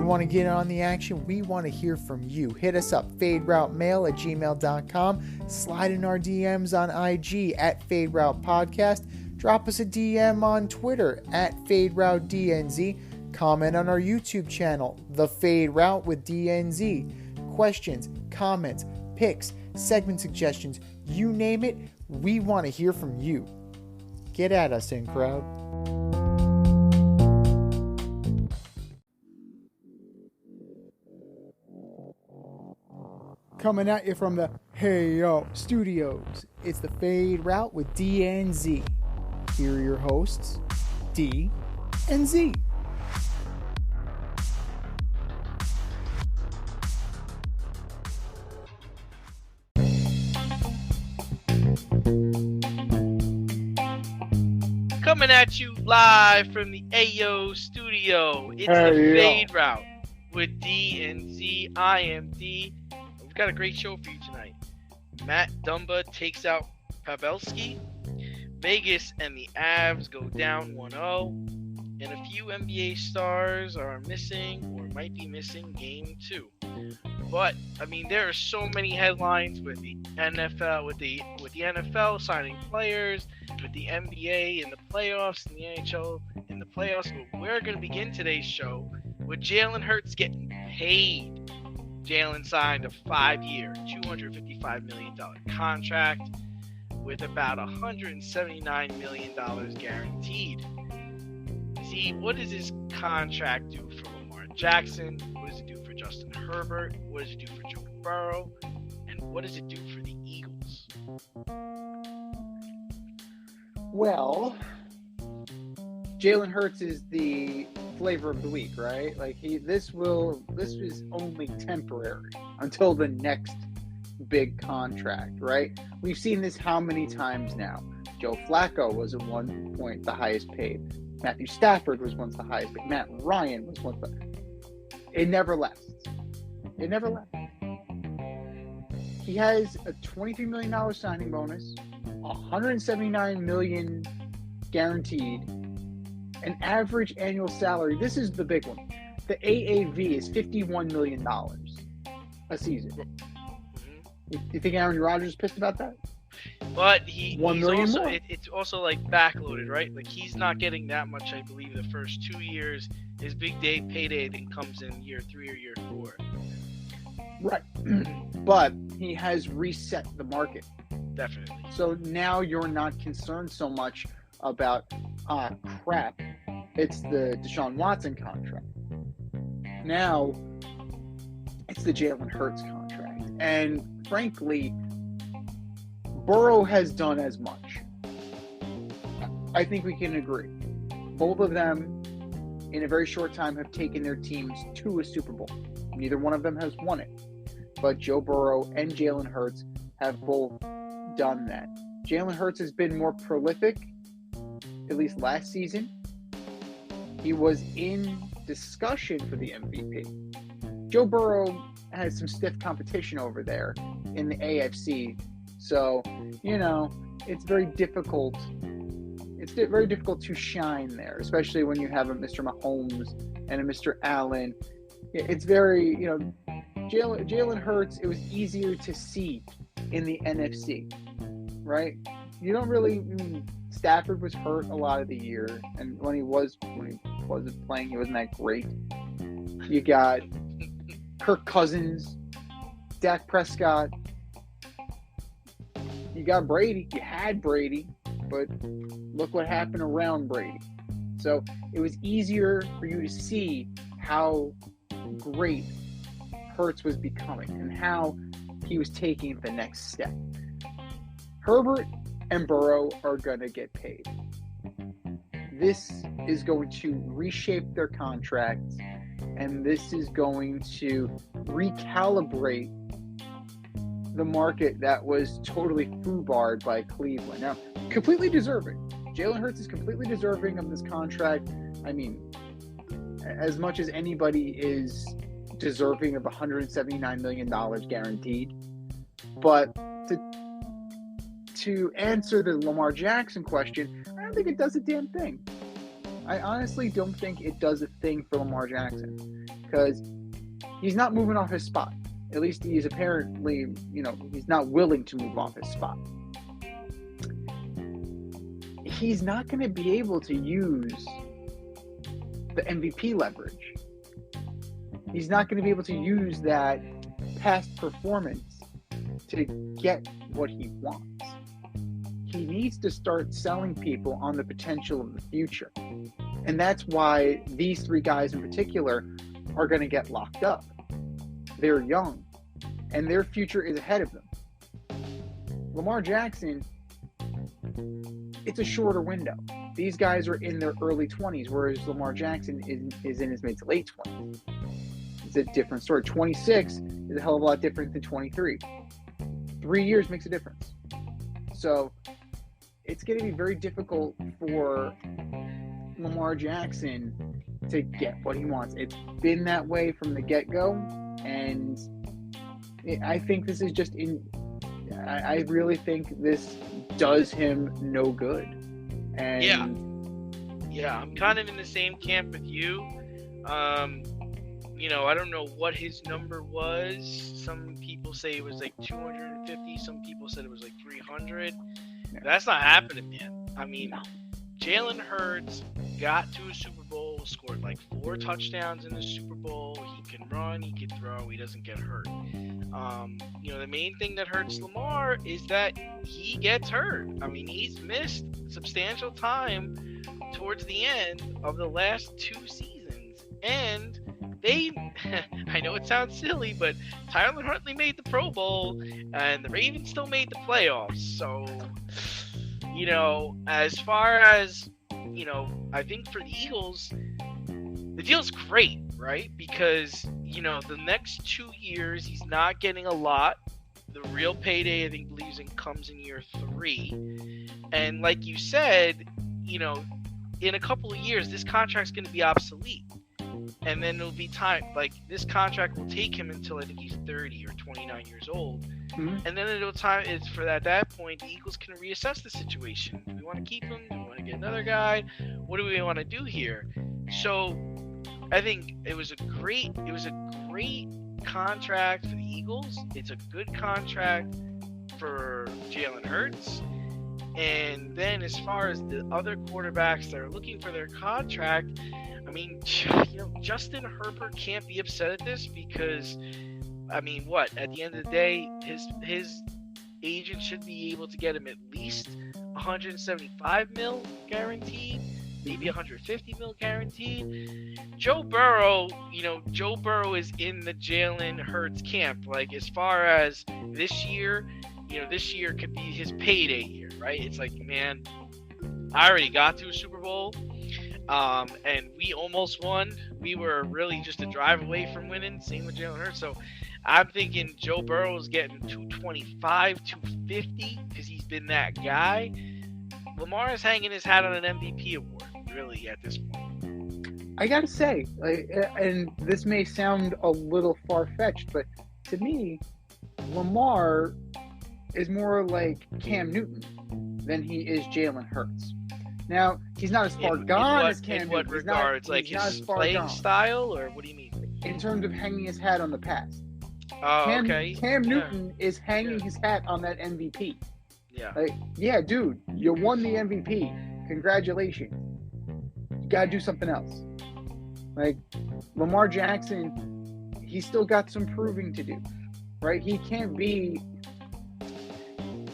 You want to get on the action? We want to hear from you. Hit us up, faderoutemail@gmail.com. Slide in our DMs on IG @FadeRoutePodcast. Drop us a DM on Twitter @FadeRouteDNZ. Comment on our YouTube channel, The Fade Route with DNZ. Questions, comments, picks, segment suggestions, you name it, we want to hear from you. Get at us, in crowd. Coming at you from the Hey Yo Studios, it's The Fade Route with DNZ. Here are your hosts, D and Z. Coming at you live from the AO studio. It's the Fade Route with D and Z. I am D. We've got a great show for you tonight. Matt Dumba takes out Pavelski. Vegas and the Avs go down 1-0. And a few NBA stars are missing or might be missing game 2. But I mean, there are so many headlines with the NFL, with the NFL signing players, with the NBA in the playoffs, and the NHL in the playoffs. But we're going to begin today's show with Jalen Hurts getting paid. Jalen signed a 5-year, $255 million contract with about $179 million guaranteed. See, what does this contract do for Lamar Jackson? What does it do for Justin Herbert? What does it do for Joe Burrow? And what does it do for the Eagles? Well, Jalen Hurts is the flavor of the week, right? Like this is only temporary until the next big contract, right? We've seen this how many times now? Joe Flacco was at one point the highest paid. Matthew Stafford was once the highest paid. Matt Ryan was once the... It never left. It never left. He has a $23 million signing bonus, $179 million guaranteed, an average annual salary. This is the big one. The AAV is $51 million a season. You think Aaron Rodgers is pissed about that? But it's also like backloaded, right? Like he's not getting that much, I believe, the first 2 years. His big day payday then comes in year 3 or year 4. Right. But he has reset the market. Definitely. So now you're not concerned so much about, crap, it's the Deshaun Watson contract. Now it's the Jalen Hurts contract. And frankly, Burrow has done as much. I think we can agree. Both of them, in a very short time, have taken their teams to a Super Bowl. Neither one of them has won it. But Joe Burrow and Jalen Hurts have both done that. Jalen Hurts has been more prolific, at least last season. He was in discussion for the MVP. Joe Burrow has some stiff competition over there in the AFC. So, it's very difficult. It's very difficult to shine there, especially when you have a Mr. Mahomes and a Mr. Allen. It's very, Jalen Hurts, it was easier to see in the NFC, right? You don't really, Stafford was hurt a lot of the year, and when he wasn't playing, he wasn't that great. You got Kirk Cousins, Dak Prescott. You got Brady. You had Brady, but look what happened around Brady. So it was easier for you to see how great Hurts was becoming and how he was taking the next step. Herbert and Burrow are going to get paid. This is going to reshape their contracts, and this is going to recalibrate the market that was totally foobarred by Cleveland. Now, completely deserving. Jalen Hurts is completely deserving of this contract. I mean, as much as anybody is deserving of $179 million guaranteed. But to answer the Lamar Jackson question, I don't think it does a damn thing. I honestly don't think it does a thing for Lamar Jackson because he's not moving off his spot. At least he's apparently, he's not willing to move off his spot. He's not going to be able to use the MVP leverage. He's not going to be able to use that past performance to get what he wants. He needs to start selling people on the potential of the future. And that's why these three guys in particular are going to get locked up. They're young, and their future is ahead of them. Lamar Jackson, it's a shorter window. These guys are in their early 20s, whereas Lamar Jackson is in his mid to late 20s. It's a different story. 26 is a hell of a lot different than 23. 3 years makes a difference. So it's going to be very difficult for Lamar Jackson to get what he wants. It's been that way from the get-go, and I think this is just I really think this does him no good. And yeah, I'm kind of in the same camp with you. I don't know what his number was. Some people say it was like 250. Some people said it was like 300. Yeah. That's not happening, man. I mean, Jalen Hurts got to a Super Bowl, scored like 4 touchdowns in the Super Bowl. He can run, he can throw, he doesn't get hurt. The main thing that hurts Lamar is that he gets hurt. I mean, he's missed substantial time towards the end of the last 2 seasons. And I know it sounds silly, but Tyler Huntley made the Pro Bowl and the Ravens still made the playoffs. So, as far as, I think for the Eagles, the deal's great, right? Because, the next 2 years, he's not getting a lot. The real payday, I think, comes in year 3. And like you said, in a couple of years, this contract's going to be obsolete. And then it'll be time, like, this contract will take him until I think he's 30 or 29 years old. Mm-hmm. And then it's for at that point, the Eagles can reassess the situation. Do we want to keep him? Do we want to get another guy? What do we want to do here? So I think it was a great contract for the Eagles. It's a good contract for Jalen Hurts. And then as far as the other quarterbacks that are looking for their contract, I mean, Justin Herbert can't be upset at this because, I mean, at the end of the day, his agent should be able to get him at least $175 million guaranteed, maybe $150 million guaranteed. Joe Burrow is in the Jalen Hurts camp. Like, as far as this year could be his payday year, right? It's like, man, I already got to a Super Bowl. And we almost won. We were really just a drive away from winning. Same with Jalen Hurts. So I'm thinking Joe Burrow's getting 225, 250 because he's been that guy. Lamar is hanging his hat on an MVP award, really, at this point. I gotta say, and this may sound a little far-fetched, but to me, Lamar is more like Cam Newton than he is Jalen Hurts. Now, he's not as far gone as Cam Newton. In what regards? Like his playing style, or what do you mean? In terms of hanging his hat on the past. Oh, okay. Cam Newton is hanging his hat on that MVP. Yeah. Dude, you won the MVP. Congratulations. You got to do something else. Like, Lamar Jackson, he's still got some proving to do, right? He can't be,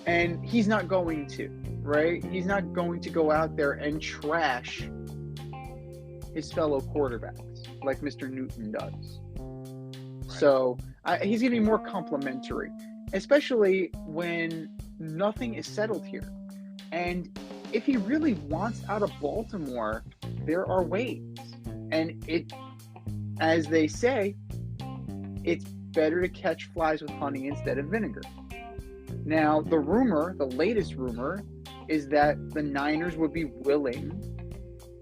and he's not going to. Right? He's not going to go out there and trash his fellow quarterbacks like Mr. Newton does. Right. So he's going to be more complimentary, especially when nothing is settled here. And if he really wants out of Baltimore, there are ways. And as they say, it's better to catch flies with honey instead of vinegar. Now, the latest rumor, is that the Niners would be willing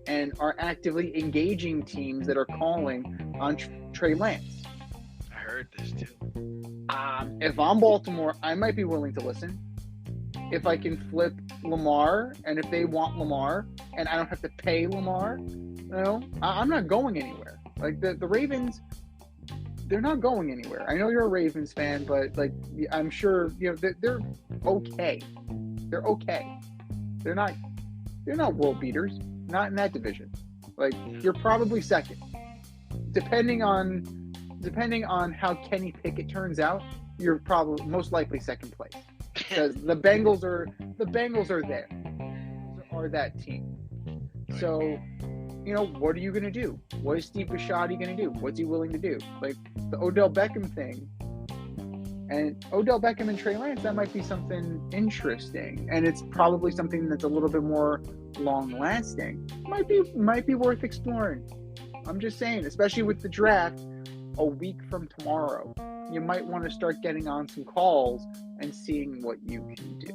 and are actively engaging teams that are calling on Trey Lance. I heard this too. If I'm Baltimore, I might be willing to listen. if I can flip Lamar, and if they want Lamar, and I don't have to pay Lamar, I'm not going anywhere. Like the Ravens, they're not going anywhere. I know you're a Ravens fan, but like I'm sure they're okay. They're okay. They're not world beaters. Not in that division. Like you're probably second, depending on how Kenny Pickett turns out. You're probably most likely second place because the Bengals are there, are that team. So, what are you going to do? What is Steve Bisciotti going to do? What's he willing to do? Like the Odell Beckham thing, and Odell Beckham and Trey Lance, that might be something interesting, and it's probably something that's a little bit more long-lasting. Might be worth exploring. I'm just saying, especially with the draft a week from tomorrow. You might want to start getting on some calls and seeing what you can do.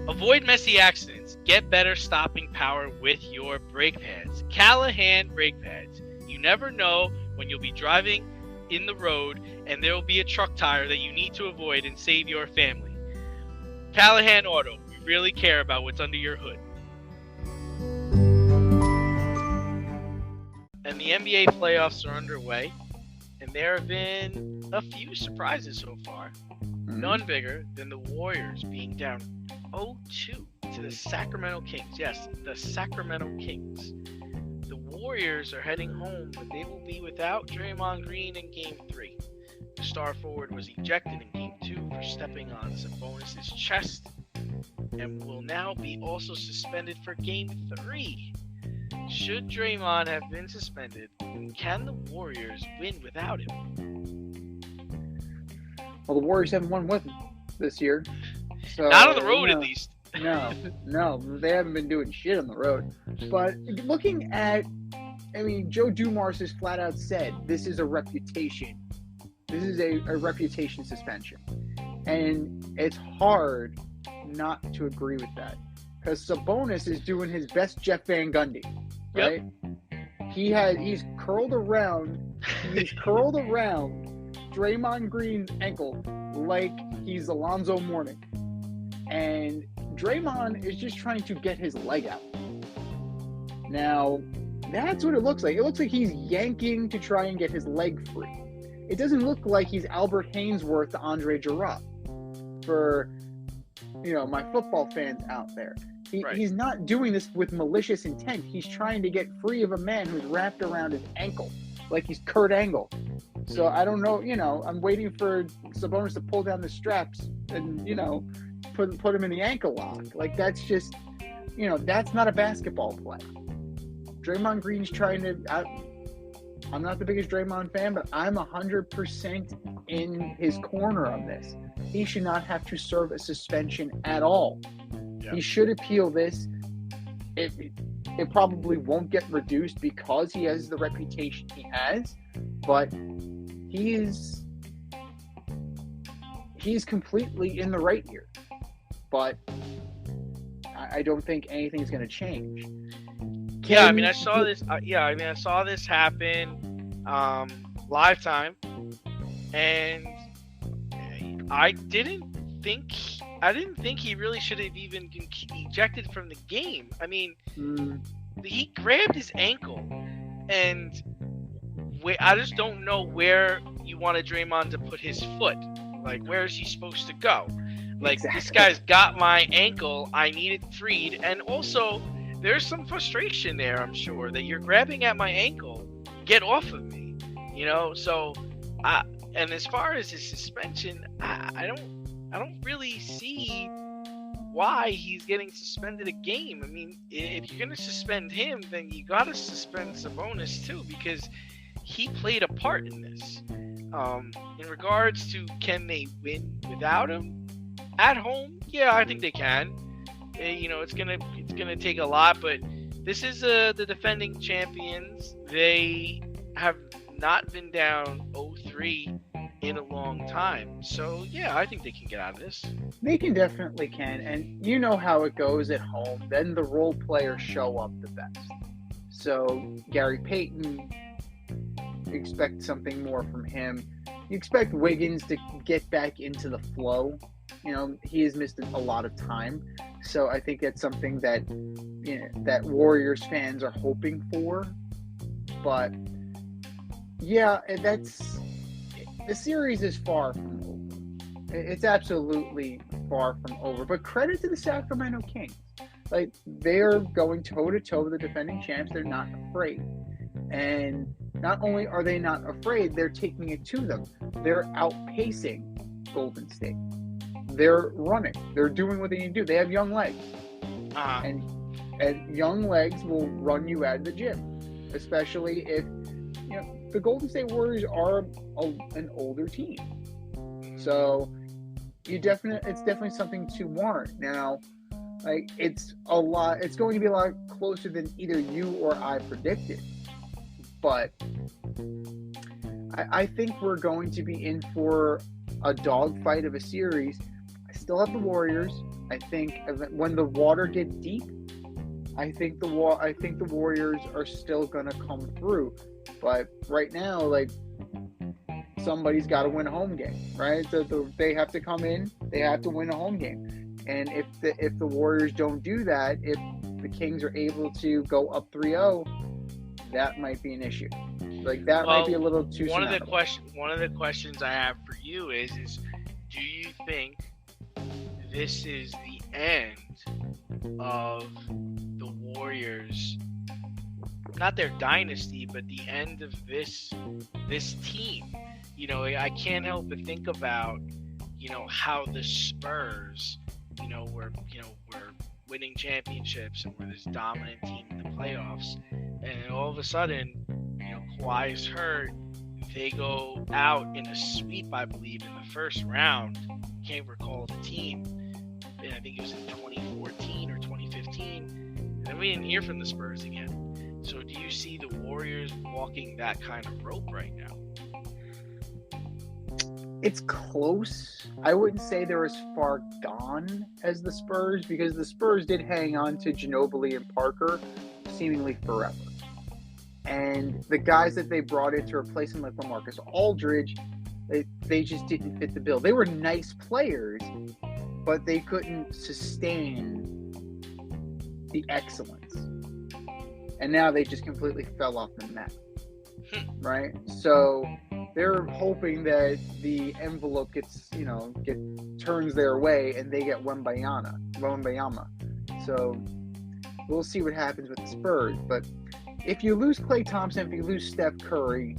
Avoid messy accidents. Get better stopping power with your brake pads. Callahan brake pads. You never know when you'll be driving in the road and there will be a truck tire that you need to avoid and save your family. Callahan Auto. We really care about what's under your hood. And the NBA playoffs are underway, and there have been a few surprises so far. None bigger than the Warriors being down 0-2 to the Sacramento Kings. Yes, the Sacramento Kings. The Warriors are heading home, but they will be without Draymond Green in Game 3. The star forward was ejected in Game 2 for stepping on Sabonis' chest, and will now be also suspended for Game 3. Should Draymond have been suspended, can the Warriors win without him? Well, the Warriors haven't won with him this year. So, not on the road, at least. No, they haven't been doing shit on the road. But looking at, Joe Dumars has flat out said this is a reputation. This is a reputation suspension. And it's hard not to agree with that. Because Sabonis is doing his best Jeff Van Gundy, right? Yep. He's curled around Draymond Green's ankle like he's Alonzo Mourning. And Draymond is just trying to get his leg out. Now, that's what it looks like. It looks like he's yanking to try and get his leg free. It doesn't look like he's Albert Hainsworth to Andre Giroux. For, my football fans out there. He's not doing this with malicious intent. He's trying to get free of a man who's wrapped around his ankle like he's Kurt Angle. So I don't know, I'm waiting for Sabonis to pull down the straps and, put him in the ankle lock. Like that's just, that's not a basketball play. Draymond Green's trying to, I'm not the biggest Draymond fan, but I'm 100% in his corner on this. He should not have to serve a suspension at all. Yeah. He should appeal this. It probably won't get reduced because he has the reputation he has, but he's completely in the right here. But I don't think anything's going to change. I saw this. I saw this happen live time, and I didn't think he really should have even been ejected from the game. He grabbed his ankle, and I just don't know where you wanted Draymond to put his foot. Like, where is he supposed to go? Like, exactly. This guy's got my ankle. I need it freed, and also there's some frustration there. I'm sure that you're grabbing at my ankle. Get off of me, So, and as far as his suspension, I don't really see why he's getting suspended a game. If you're going to suspend him, then you got to suspend Sabonis too, because he played a part in this. In regards to can they win without him at home? Yeah, I think they can. It's gonna take a lot, but this is the defending champions. They have not been down 0-3 in a long time. So, yeah, I think they can get out of this. They definitely can. And you know how it goes at home. Then the role players show up the best. So, Gary Payton, expect something more from him. you expect Wiggins to get back into the flow. You know, he has missed a lot of time, so I think that's something that that Warriors fans are hoping for. But yeah, the series is far from over. It's absolutely far from over. But credit to the Sacramento Kings. Like, they're going toe-to-toe with the defending champs. They're not afraid. And not only are they not afraid, they're taking it to them. They're outpacing Golden State. They're running. They're doing what they need to do. They have young legs. And young legs will run you out of the gym. Especially if, the Golden State Warriors are an older team. So it's definitely something to warrant. Now, like, it's going to be a lot closer than either you or I predicted. But I think we're going to be in for a dogfight of a series. I still have the Warriors. I think when the water gets deep, I think the Warriors are still going to come through. But right now, like, somebody's got to win a home game, right? So they have to come in. They have to win a home game. And if the Warriors don't do that, if the Kings are able to go up 3-0, that might be an issue. Like, that might be a little too. One of the questions I have for you is do you think this is the end of the Warriors? Not their dynasty, but the end of this team. I can't help but think about, how the Spurs, were winning championships and we're this dominant team in the playoffs, and all of a sudden, Kawhi's hurt. They go out in a sweep, I believe, in the first round. Can't recall the team, and I think it was in 2014 or 2015. And then we didn't hear from the Spurs again. So do you see the Warriors walking that kind of rope right now? It's close. I wouldn't say they're as far gone as the Spurs, because the Spurs did hang on to Ginobili and Parker seemingly forever. And the guys that they brought in to replace him, like LaMarcus Aldridge, they just didn't fit the bill. They were nice players, but they couldn't sustain the excellence. And now they just completely fell off the map. Right? So they're hoping that the envelope turns their way and they get Wembanyama. So we'll see what happens with the Spurs. But if you lose Klay Thompson, if you lose Steph Curry,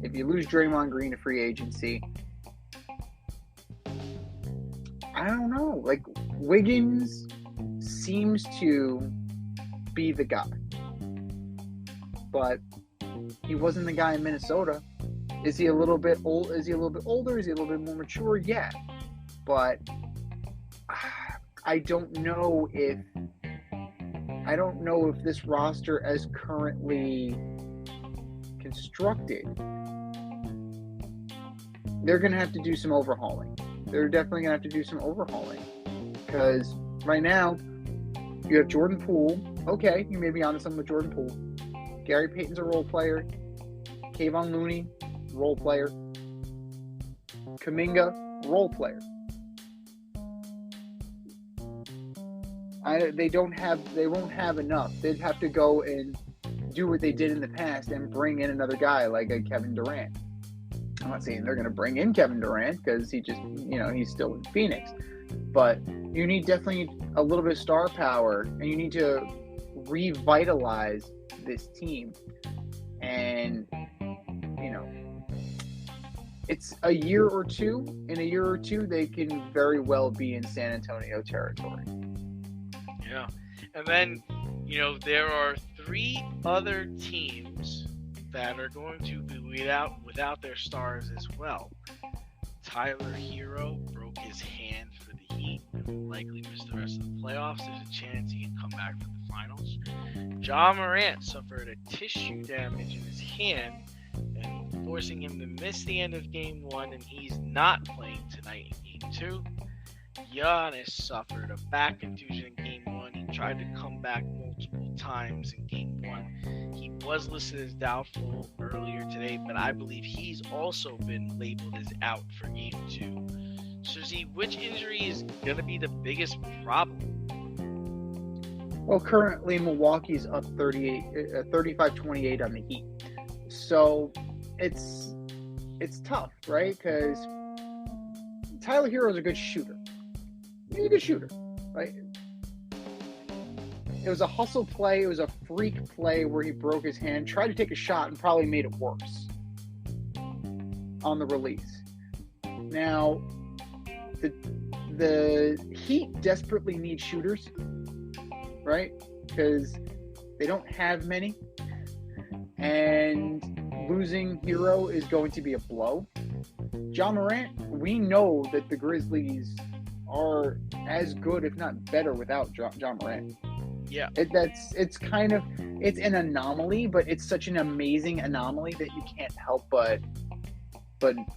if you lose Draymond Green to free agency, I don't know. Like, Wiggins seems to be the guy. But he wasn't the guy in Minnesota. Is he a little bit old? Is he a little bit older? Is he a little bit more mature? Yeah. But I don't know if this roster as currently constructed, they're going to have to do some overhauling. They're definitely going to have to do some overhauling. Because right now, you have Jordan Poole. Okay, you may be onto something with Jordan Poole. Gary Payton's a role player. Kayvon Looney, role player. Kuminga, role player. They won't have enough. They'd have to go and do what they did in the past and bring in another guy like a Kevin Durant. I'm not saying they're going to bring in Kevin Durant because he just, he's still in Phoenix. But you need definitely a little bit of star power, and you need to revitalize this team. And, it's a year or two. In a year or two, they can very well be in San Antonio territory. Yeah. And then, there are 3 other teams that are going to be without their stars as well. Tyler Hero broke his hand for the Heat and will likely miss the rest of the playoffs. There's a chance he can come back for the finals. Ja Morant suffered a tissue damage in his hand and forcing him to miss the end of Game 1, and he's not playing tonight in Game 2. Giannis suffered a back contusion in Game 1. He tried to come back multiple times in Game 1. He was listed as doubtful earlier today, but I believe he's also been labeled as out for game 2. So, Z, which injury is going to be the biggest problem? Well, currently Milwaukee's up 35-28 on the Heat. So it's tough, right? Because Tyler Hero's a good shooter. He's a good shooter, right? It was a hustle play. It was a freak play where he broke his hand, tried to take a shot, and probably made it worse on the release. Now, the Heat desperately need shooters, right? Because they don't have many. And losing Hero is going to be a blow. Ja Morant, we know that the Grizzlies are as good, if not better, without Ja Morant. Yeah. It's an anomaly, but it's such an amazing anomaly that you can't help but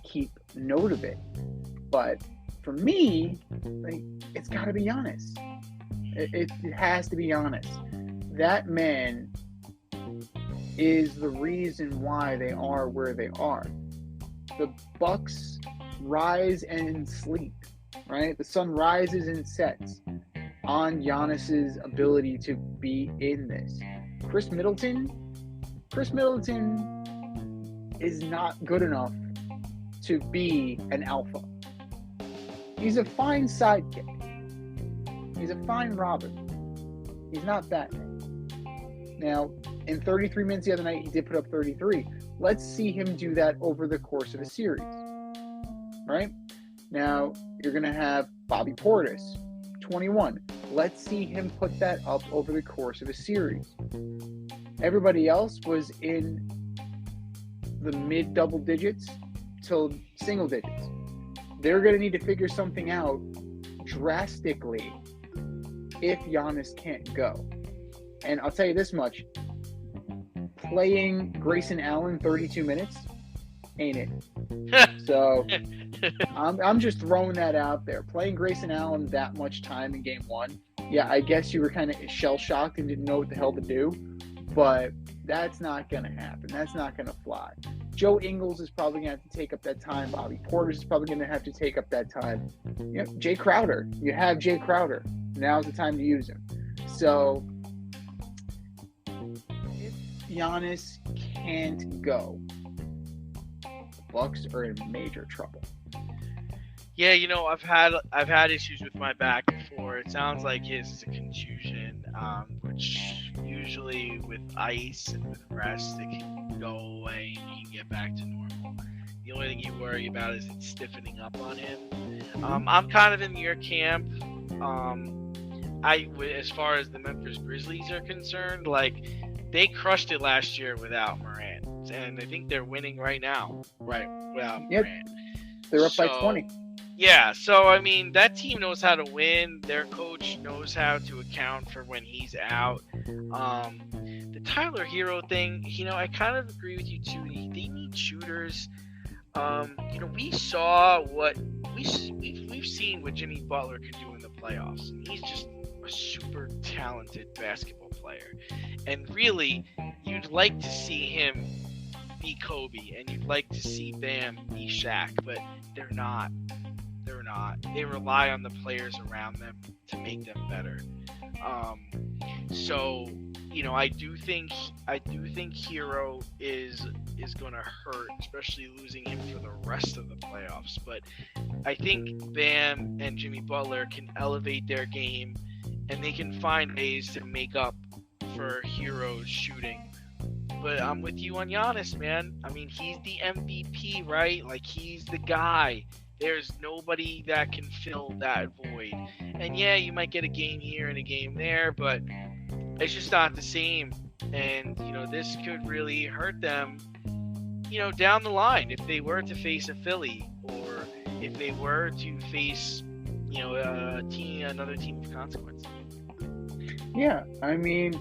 keep note of it. But for me, like, it's got to be Giannis. It has to be Giannis. That man is the reason why they are where they are. The Bucks rise and sleep, right? The sun rises and sets on Giannis's ability to be in this. Chris Middleton is not good enough to be an alpha. He's a fine sidekick. He's a fine Robin. He's not Batman. Now, in 33 minutes the other night, he did put up 33. Let's see him do that over the course of a series, right? Now, you're going to have Bobby Portis, 21. Let's see him put that up over the course of a series. Everybody else was in the mid double digits till single digits. They're going to need to figure something out drastically if Giannis can't go. And I'll tell you this much. Playing Grayson Allen 32 minutes ain't it. So I'm just throwing that out there. Playing Grayson Allen that much time in game 1, yeah, I guess you were kind of shell-shocked and didn't know what the hell to do, but that's not going to happen. That's not going to fly. Joe Ingles is probably going to have to take up that time. Bobby Portis is probably going to have to take up that time. You know, Jay Crowder. You have Jay Crowder. Now's the time to use him. So if Giannis can't go, the Bucks are in major trouble. Yeah, you know, I've had issues with my back before. It sounds like his is a contusion, which usually with ice and with rest, it can go away and he can get back to normal. The only thing you worry about is it stiffening up on him. I'm kind of in your camp. As far as the Memphis Grizzlies are concerned, like, they crushed it last year without Morant, and I think they're winning right now, right, without Morant. They're up by 20. Yeah, so, I mean, that team knows how to win. Their coach knows how to account for when he's out. The Tyler Hero thing, you know, I kind of agree with you, too. They need shooters. You know, we saw what we've seen what Jimmy Butler can do in the playoffs. And he's just a super talented basketball player. And really, you'd like to see him be Kobe, and you'd like to see Bam be Shaq, but they're not. They're not. They rely on the players around them to make them better. So, you know, I do think Hero is going to hurt, especially losing him for the rest of the playoffs. But I think Bam and Jimmy Butler can elevate their game, and they can find ways to make up for Hero's shooting. But I'm with you on Giannis, man. I mean, he's the MVP, right? Like, he's the guy. There's nobody that can fill that void. And yeah, you might get a game here and a game there, but it's just not the same. And, you know, this could really hurt them, you know, down the line if they were to face a Philly, or if they were to face, you know, another team of consequence. Yeah, I mean,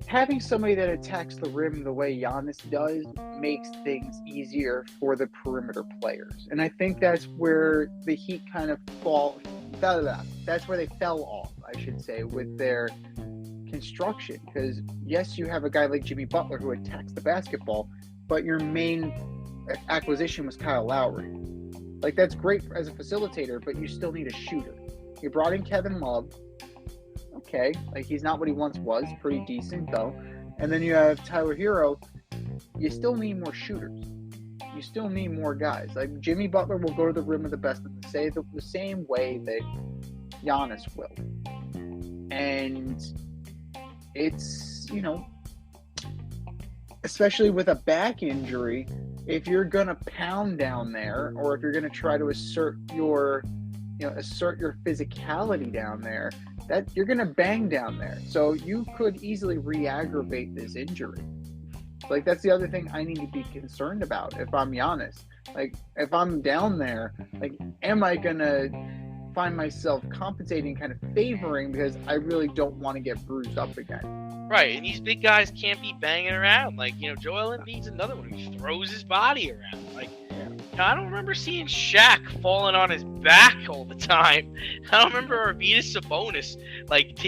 having somebody that attacks the rim the way Giannis does makes things easier for the perimeter players. And I think that's where the Heat kind of that's where they fell off, I should say, with their construction. Because yes, you have a guy like Jimmy Butler who attacks the basketball, but your main acquisition was Kyle Lowry. Like, that's great as a facilitator, but you still need a shooter. You brought in Kevin Love. Okay, like, he's not what he once was. Pretty decent, though. And then you have Tyler Hero. You still need more shooters. You still need more guys. Like, Jimmy Butler will go to the rim with the best of them, the same way that Giannis will. And it's, especially with a back injury, if you're going to pound down there, or if you're going to try to assert your physicality down there, that you're going to bang down there. So you could easily re-aggravate this injury. Like, that's the other thing I need to be concerned about if I'm Giannis. Like, if I'm down there, like, am I going to find myself compensating, kind of favoring, because I really don't want to get bruised up again. Right, and these big guys can't be banging around. Like, Joel Embiid's another one who throws his body around. Like, I don't remember seeing Shaq falling on his back all the time. I don't remember Arvydas Sabonis, like,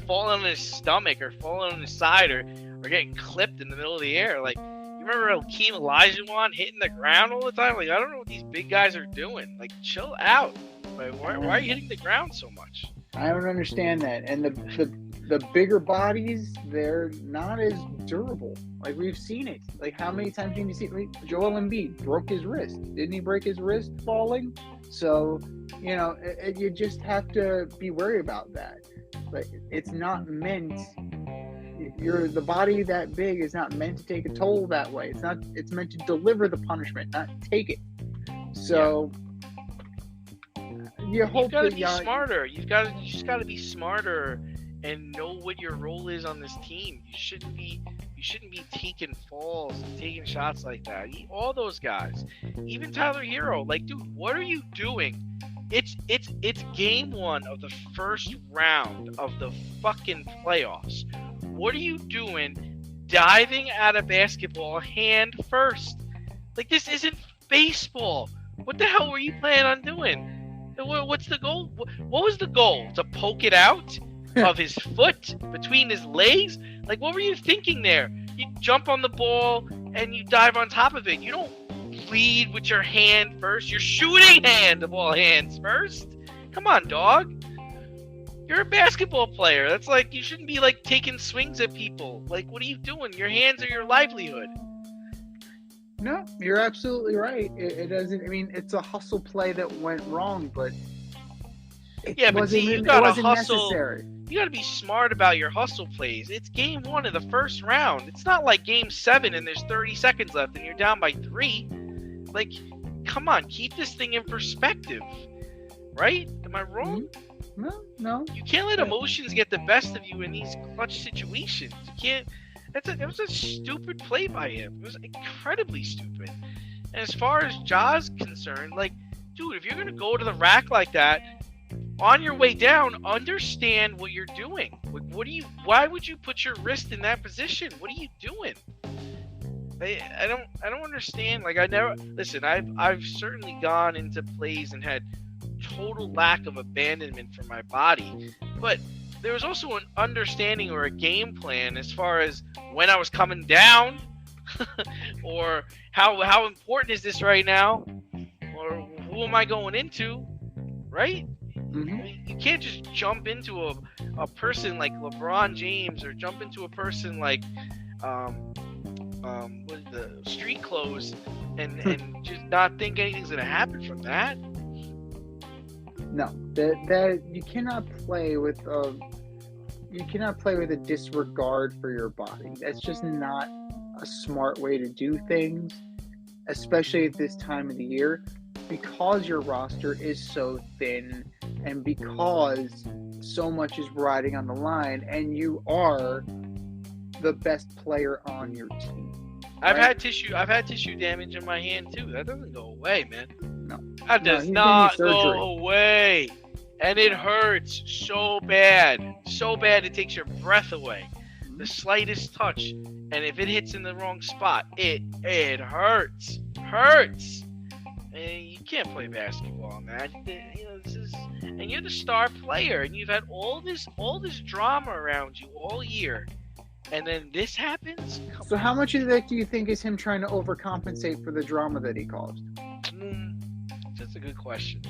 falling on his stomach or falling on his side or getting clipped in the middle of the air. Like, you remember Hakeem Olajuwon hitting the ground all the time? Like, I don't know what these big guys are doing. Like, chill out. Like, why are you hitting the ground so much? I don't understand that. And the bigger bodies, they're not as durable. Like, we've seen it. Like, how many times have you seen Joel Embiid broke his wrist? Didn't he break his wrist falling? So, you just have to be worried about that. But it's not meant. The body that big is not meant to take a toll that way. It's meant to deliver the punishment, not take it. So. You've got to be smarter. You just got to be smarter and know what your role is on this team. You shouldn't be taking falls and taking shots like that. All those guys, even Tyler Hero. Like, dude, what are you doing? It's game 1 of the first round of the fucking playoffs. What are you doing? Diving out of basketball hand first. Like, this isn't baseball. What the hell were you planning on doing? What's the goal? What was the goal? To poke it out of his foot between his legs? Like, what were you thinking there? You jump on the ball and you dive on top of it. You don't lead with your hand first. Your shooting hand of all hands first. Come on, dog. You're a basketball player. That's like, you shouldn't be like taking swings at people. Like, what are you doing? Your hands are your livelihood. No, you're absolutely right. It doesn't. I mean, it's a hustle play that went wrong, but you got to hustle. Necessary. You got to be smart about your hustle plays. It's game 1 of the first round. It's not like game 7 and there's 30 seconds left and you're down by 3. Like, come on, keep this thing in perspective, right? Am I wrong? No. You can't let emotions get the best of you in these clutch situations. You can't. It was a stupid play by him. It was incredibly stupid. And as far as Ja's concerned, like, dude, if you're going to go to the rack like that, on your way down, understand what you're doing. Like, why would you put your wrist in that position? What are you doing? I don't understand. Like, I've certainly gone into plays and had total lack of abandonment for my body. But there was also an understanding or a game plan as far as when I was coming down or how important is this right now, or who am I going into, right? Mm-hmm. I mean, you can't just jump into a person like LeBron James or jump into a person like with the street clothes and just not think anything's going to happen from that. No, that you cannot play with a disregard for your body. That's just not a smart way to do things, especially at this time of the year, because your roster is so thin and because so much is riding on the line and you are the best player on your team. Right? I've had tissue damage in my hand too. That doesn't go away, man. No. That does not go away. And it hurts so bad. So bad it takes your breath away. The slightest touch. And if it hits in the wrong spot, it hurts. Hurts. And you can't play basketball, man. And and you're the star player, and you've had all this drama around you all year, and then this happens. So how much of that do you think is him trying to overcompensate for the drama that he caused? That's a good question.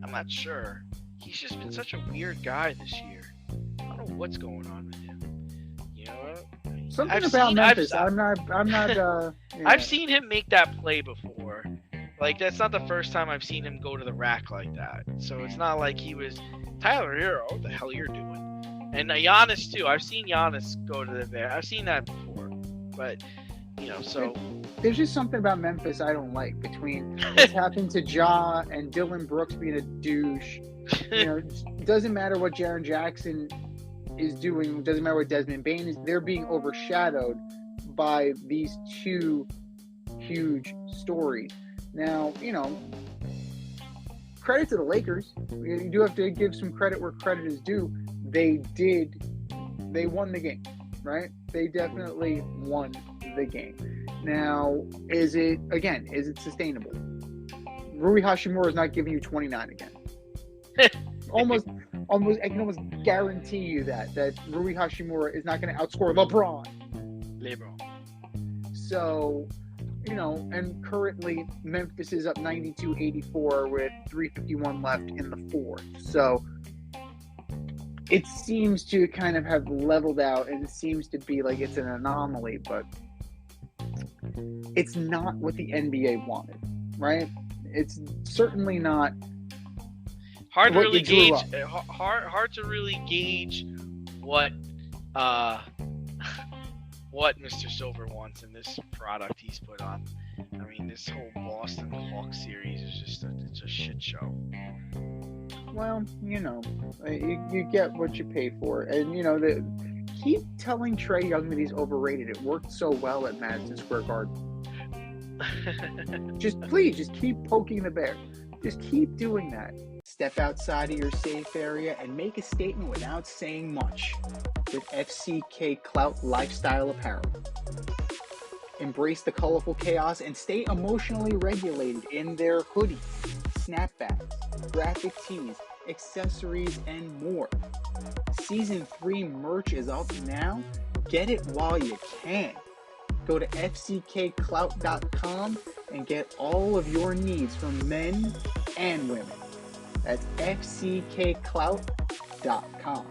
I'm not sure. He's just been such a weird guy this year. I don't know what's going on with him. You know, something about Memphis. I'm not. Yeah. I've seen him make that play before. Like, that's not the first time I've seen him go to the rack like that. So it's not like he was Tyler Hero. What the hell you're doing? And Giannis too. I've seen Giannis go to the back. I've seen that before. But so there's just something about Memphis I don't like, between what's happened to Ja and Dylan Brooks being a douche. It doesn't matter what Jaren Jackson is doing. It doesn't matter what Desmond Bane is. They're being overshadowed by these two huge stories. Now, credit to the Lakers. You do have to give some credit where credit is due. They won the game, right? They definitely won the game. Now, is it sustainable? Rui Hashimura is not giving you 29 again. I can almost guarantee you that Rui Hashimura is not going to outscore LeBron. So, and currently Memphis is up 92-84 with 3:51 left in the fourth. So it seems to kind of have leveled out, and it seems to be like it's an anomaly, but it's not what the NBA wanted, right? It's certainly not. Hard to really gauge. Hard to really gauge what Mr. Silver wants in this product he's put on. I mean, this whole Boston Hawks series is just it's a shit show. Well, you get what you pay for, and keep telling Trae Young that he's overrated. It worked so well at Madison Square Garden. just keep poking the bear. Just keep doing that. Step outside of your safe area and make a statement without saying much with FCK Clout Lifestyle Apparel. Embrace the colorful chaos and stay emotionally regulated in their hoodies, snapbacks, graphic tees, accessories, and more. Season 3 merch is up now. Get it while you can. Go to fckclout.com and get all of your needs from men and women. That's fckclout.com.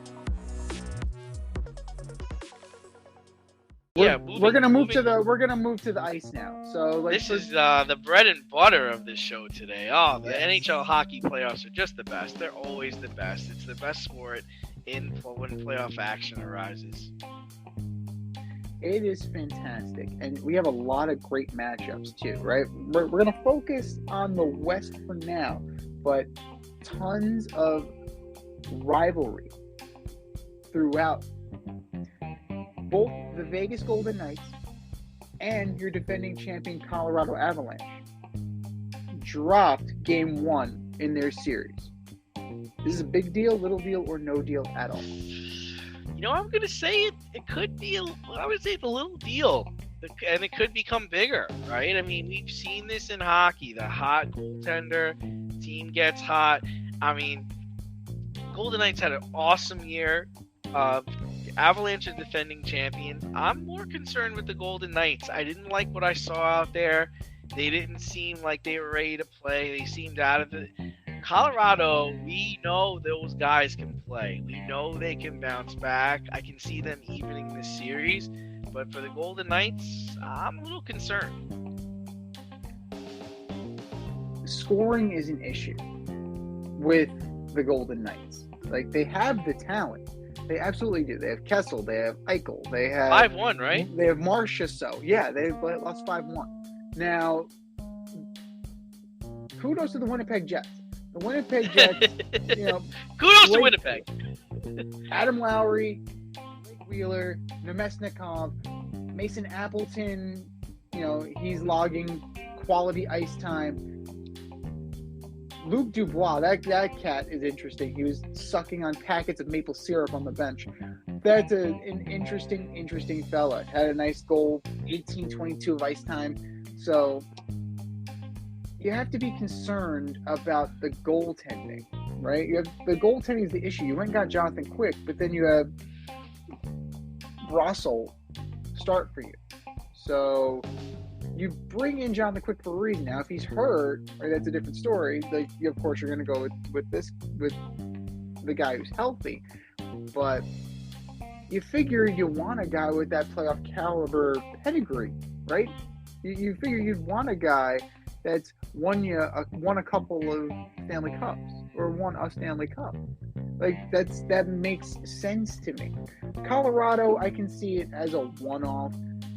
We're gonna move to the ice now. So this is the bread and butter of this show today. Oh, the NHL hockey playoffs are just the best. They're always the best. It's the best sport when playoff action arises. It is fantastic, and we have a lot of great matchups too, right? We're gonna focus on the West for now, but tons of rivalry throughout both the Vegas Golden Knights and your defending champion Colorado Avalanche dropped Game 1 in their series. This is a big deal, little deal, or no deal at all. I'm going to say it could be, I would say it's a little deal, and it could become bigger, right? I mean, we've seen this in hockey. The hot goaltender, team gets hot. I mean, Golden Knights had an awesome year. Avalanche are defending champions. I'm more concerned with the Golden Knights. I didn't like what I saw out there. They didn't seem like they were ready to play. They seemed out of it. Colorado, we know those guys can play. We know they can bounce back. I can see them evening this series. But for the Golden Knights, I'm a little concerned. Scoring is an issue with the Golden Knights. Like, they have the talent. They absolutely do. They have Kessel. They have Eichel. They have 5-1, right? They have Marcia. So yeah, they've lost 5-1. Now, kudos to the Winnipeg Jets. The Winnipeg Jets, kudos to Winnipeg. Adam Lowry, Blake Wheeler, Nemesnikov, Mason Appleton. He's logging quality ice time. Luke Dubois, that cat is interesting. He was sucking on packets of maple syrup on the bench. That's an interesting fella. Had a nice goal, 18-22 of ice time. So you have to be concerned about the goaltending right? You have the goaltending is the issue. You went and got Jonathan Quick, but then you have Russell start for you. So you bring in Jonathan Quick for a reason. Now, if he's hurt, right, that's a different story. Of course, you're going to go with the guy who's healthy. But you figure you want a guy with that playoff caliber pedigree, right? You figure you'd want a guy that's won a couple of Stanley Cups or won a Stanley Cup. Like that makes sense to me. Colorado, I can see it as a one-off.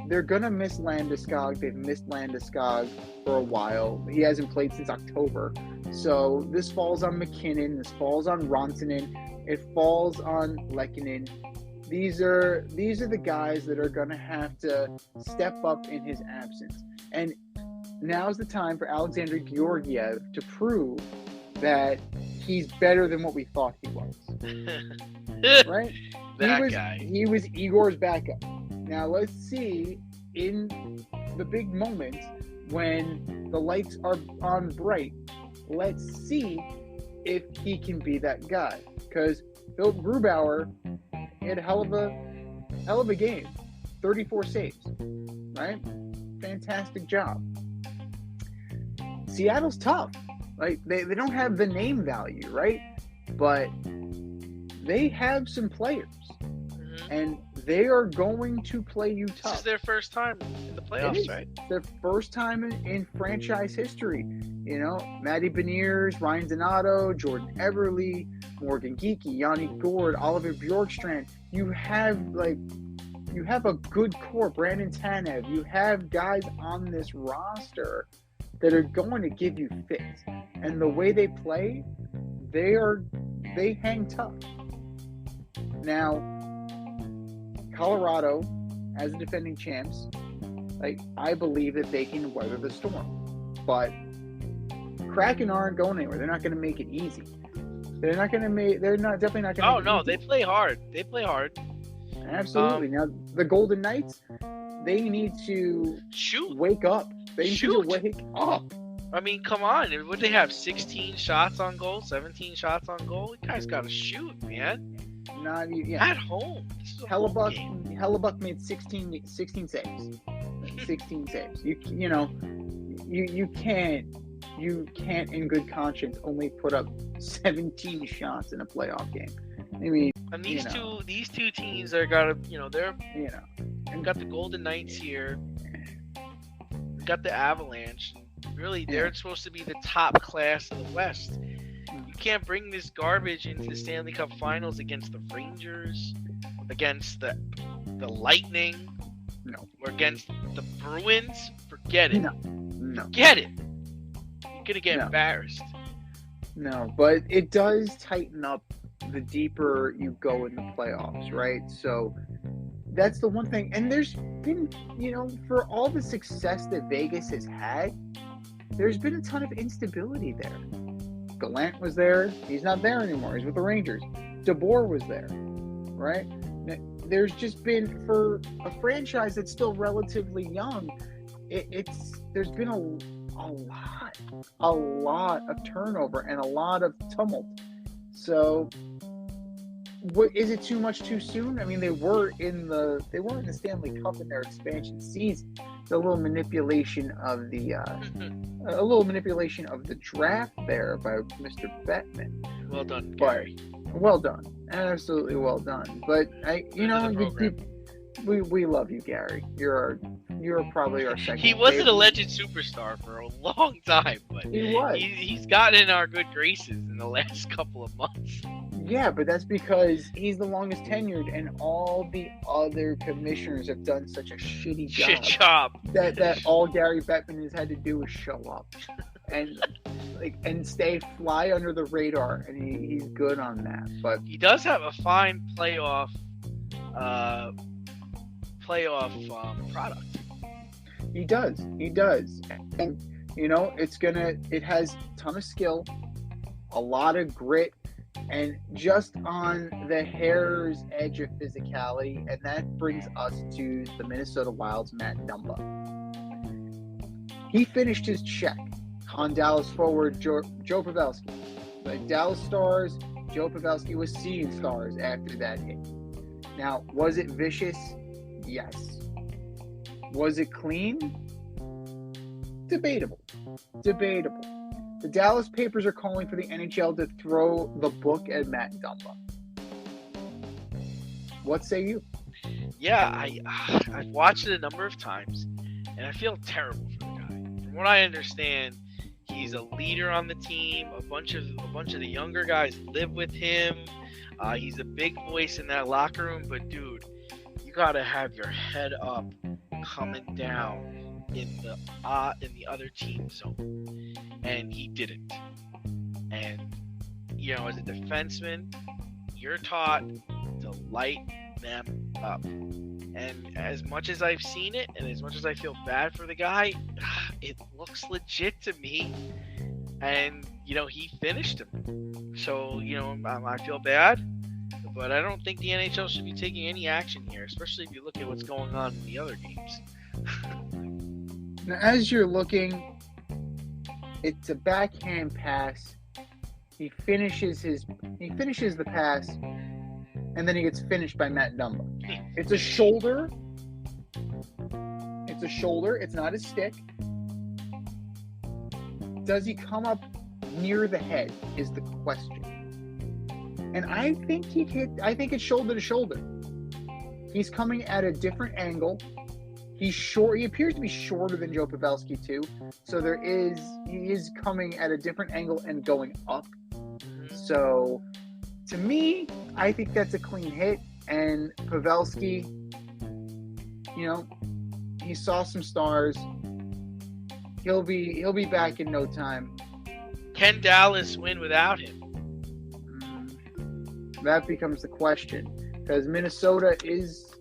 They're gonna miss Landeskog. They've missed Landeskog for a while. He hasn't played since October. So this falls on McKinnon. This falls on Rantanen. It falls on Lehkonen. These are the guys that are gonna have to step up in his absence. And now's the time for Alexander Georgiev to prove that he's better than what we thought he was. Right? He was Igor's backup. Now let's see in the big moments when the lights are on bright. Let's see if he can be that guy. Because Phil Grubauer had a hell of a game. 34 saves. Right? Fantastic job. Seattle's tough. Like they don't have the name value, right? But they have some players. And they are going to play you tough. This is their first time in the playoffs, right? Their first time in franchise history. You know, Matty Beniers, Ryan Donato, Jordan Everly, Morgan Geekie, Yanni Gord, Oliver Bjorkstrand. You have a good core. Brandon Tanev. You have guys on this roster that are going to give you fits. And the way they play, they hang tough. Now, Colorado, as the defending champs, I believe that they can weather the storm. But Kraken aren't going anywhere. They're not going to make it easy. They're definitely not going to. Oh no, they play hard. They play hard. Absolutely. Now the Golden Knights, they need to wake up. They need to wake up. I mean, come on. Would they have 16 shots on goal, 17 shots on goal? You guys got to shoot, man. Not even, yeah. At home. Hellebuck made 16 saves. 16 saves. You can't in good conscience only put up 17 shots in a playoff game. I mean, and these two teams are got the Golden Knights here. Got the Avalanche. Really, they're supposed to be the top class of the West. You can't bring this garbage into the Stanley Cup Finals against the Rangers, against the Lightning, or against the Bruins. Forget it. No. Forget it. You're gonna get embarrassed. No, but it does tighten up the deeper you go in the playoffs, right? So that's the one thing. And there's been, for all the success that Vegas has had, there's been a ton of instability there. Gallant was there. He's not there anymore. He's with the Rangers. DeBoer was there, right? There's just been, for a franchise that's still relatively young, there's been a lot of turnover and a lot of tumult. So, is it too much too soon? I mean, they weren't in the Stanley Cup in their expansion season. A little manipulation of the draft there by Mr. Bettman. Well done, Gary. Well done, absolutely well done. But we love you, Gary. You're probably our second. He wasn't a legend superstar for a long time, but he was. He's gotten in our good graces in the last couple of months. Yeah, but that's because he's the longest tenured, and all the other commissioners have done such a shitty job. That all Gary Bettman has had to do is show up and fly under the radar, and he's good on that. But he does have a fine playoff product. He does, and it has a ton of skill, a lot of grit. And just on the hair's edge of physicality, and that brings us to the Minnesota Wild's Matt Dumba. He finished his check on Dallas forward Joe Pavelski. Like Dallas Stars, Joe Pavelski was seeing stars after that hit. Now, was it vicious? Yes. Was it clean? Debatable. The Dallas papers are calling for the NHL to throw the book at Matt Dumba. What say you? Yeah, I've watched it a number of times, and I feel terrible for the guy. From what I understand, he's a leader on the team. A bunch of the younger guys live with him. He's a big voice in that locker room. But dude, you gotta have your head up, coming down in the other team zone, and he didn't. And as a defenseman, you're taught to light them up. And as much as I've seen it, and as much as I feel bad for the guy, it looks legit to me. And he finished him. So I feel bad, but I don't think the NHL should be taking any action here, especially if you look at what's going on in the other games. Now, as you're looking, it's a backhand pass. He finishes the pass, and then he gets finished by Matt Dumba. It's a shoulder. It's not a stick. Does he come up near the head is the question. And I think it's shoulder to shoulder. He's coming at a different angle. He's short. He appears to be shorter than Joe Pavelski too. So he is coming at a different angle and going up. So to me, I think that's a clean hit. And Pavelski, he saw some stars. He'll be back in no time. Can Dallas win without him? That becomes the question, because Minnesota is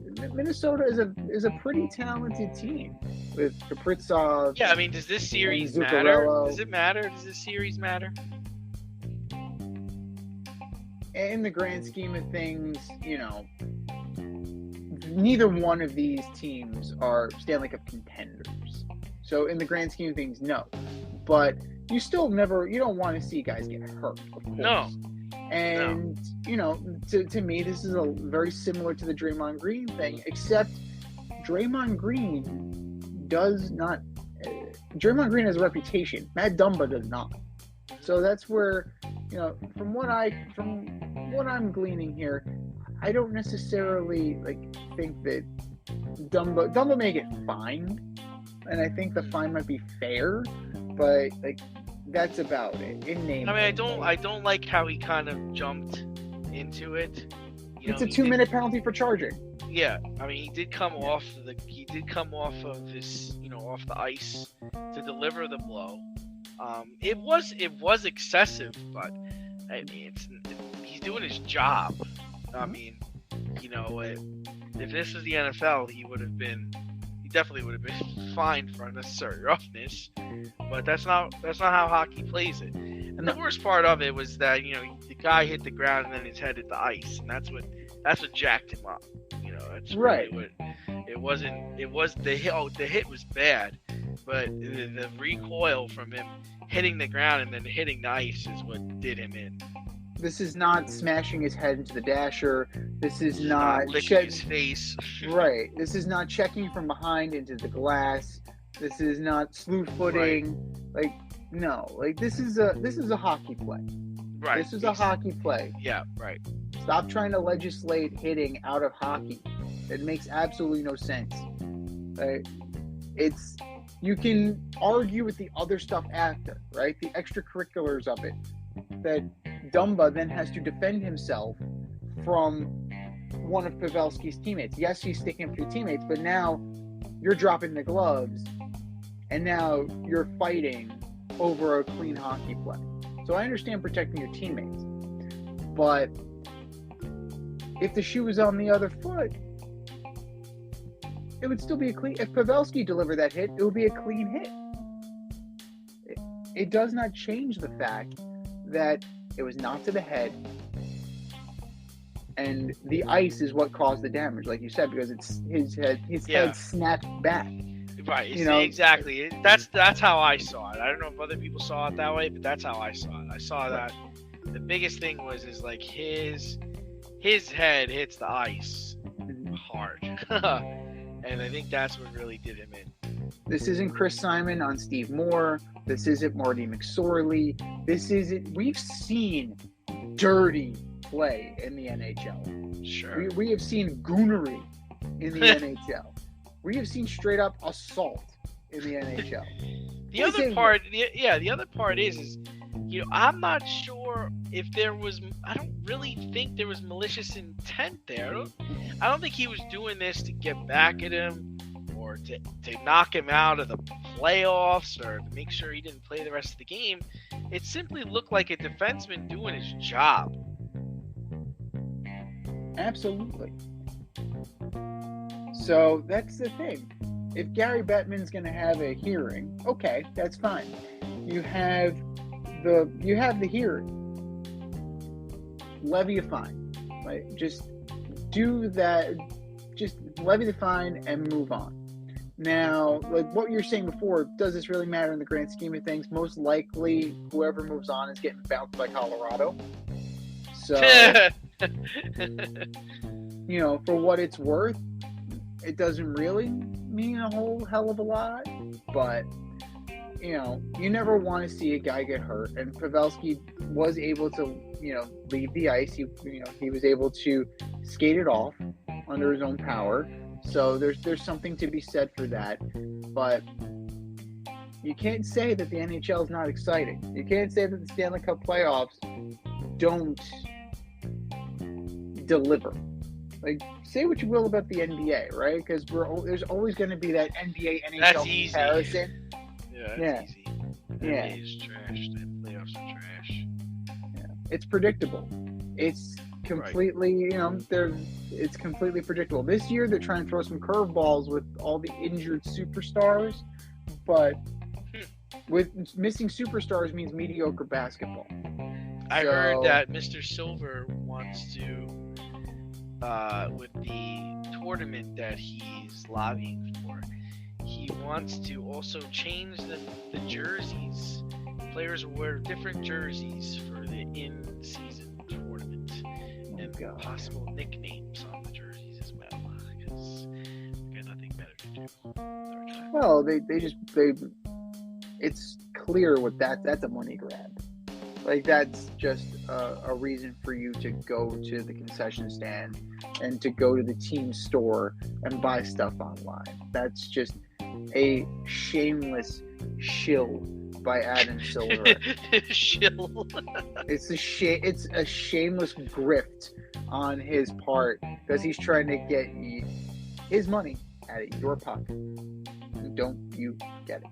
a pretty talented team with Kaprizov. Yeah, I mean, does this series matter? Does it matter? Does this series matter? In the grand scheme of things, neither one of these teams are Stanley Cup contenders. So in the grand scheme of things, no. But you don't want to see guys get hurt, of course. No. And, to me, this is very similar to the Draymond Green thing, except Draymond Green does not. Draymond Green has a reputation. Matt Dumba does not. So that's where, from what I'm gleaning here, I don't necessarily think that Dumba may get fined, and I think the fine might be fair, but that's about it. In name. I mean, I don't like how he kind of jumped into it. It's a 2-minute penalty for charging. Yeah, I mean, he did come off of his, off the ice to deliver the blow. It was excessive, but I mean, he's doing his job. I mean, if this was the NFL, he definitely would have been fined for unnecessary roughness. But that's not how hockey plays it. And the worst part of it was that the guy hit the ground and then his head hit the ice, and that's what jacked him up. That's right. Really what it wasn't. It was the hit. Oh, the hit was bad, but the recoil from him hitting the ground and then hitting the ice is what did him in. This is not smashing his head into the dasher. This is not licking his face. Right. This is not checking from behind into the glass. This is not slew footing. Right. No. This is a hockey play. Right. This is a hockey play. Yeah. Right. Stop trying to legislate hitting out of hockey. It makes absolutely no sense. Right. You can argue with the other stuff after, right? The extracurriculars of it. That Dumba then has to defend himself from one of Pavelski's teammates. Yes, he's sticking up to teammates, but now you're dropping the gloves, and now you're fighting over a clean hockey play. So I understand protecting your teammates, but if the shoe was on the other foot, it would still be a clean. If Pavelski delivered that hit, it would be a clean hit. It does not change the fact that it was not to the head, and the ice is what caused the damage, like you said, because it's his head snapped back. Right. Exactly. That's how I saw it. I don't know if other people saw it that way, but that's how I saw it. I saw that the biggest thing is like his head hits the ice hard, and I think that's what really did him in. This isn't Chris Simon on Steve Moore. This isn't Marty McSorley. This isn't. We've seen dirty play in the NHL. Sure. We have seen goonery in the NHL. We have seen straight up assault in the NHL. The other part is, I'm not sure if there was. I don't really think there was malicious intent there. I don't think he was doing this to get back at him or to knock him out of the playoffs or to make sure he didn't play the rest of the game. It simply looked like a defenseman doing his job. Absolutely. So that's the thing. If Gary Bettman's going to have a hearing, okay, that's fine. You have the hearing. Levy a fine. Right? Just do that. Just levy the fine and move on. Now, like what you were saying before, does this really matter in the grand scheme of things? Most likely, whoever moves on is getting bounced by Colorado. So, for what it's worth, it doesn't really mean a whole hell of a lot. But, you never want to see a guy get hurt. And Pavelski was able to, leave the ice. He was able to skate it off under his own power. So there's something to be said for that. But you can't say that the NHL is not exciting. You can't say that the Stanley Cup playoffs don't deliver. Like, say what you will about the NBA, right? Because there's always going to be that NBA NHL comparison. That's easy. NBA is trash. The playoffs are trash. Yeah. It's predictable. It's completely, it's completely predictable. This year, they're trying to throw some curveballs with all the injured superstars, but with missing superstars means mediocre basketball. I heard that Mr. Silver wants to, with the tournament that he's lobbying for, he wants to also change the jerseys. Players will wear different jerseys for the in-season tournament. And possible nicknames on the jerseys as well, because they got nothing better to do. Well, it's clear what that's a money grab. Like, that's just a reason for you to go to the concession stand and to go to the team store and buy stuff online. That's just a shameless shill by Adam Silver. Shill. It's a shameless grift on his part because he's trying to get his money out of your pocket. Don't you get it?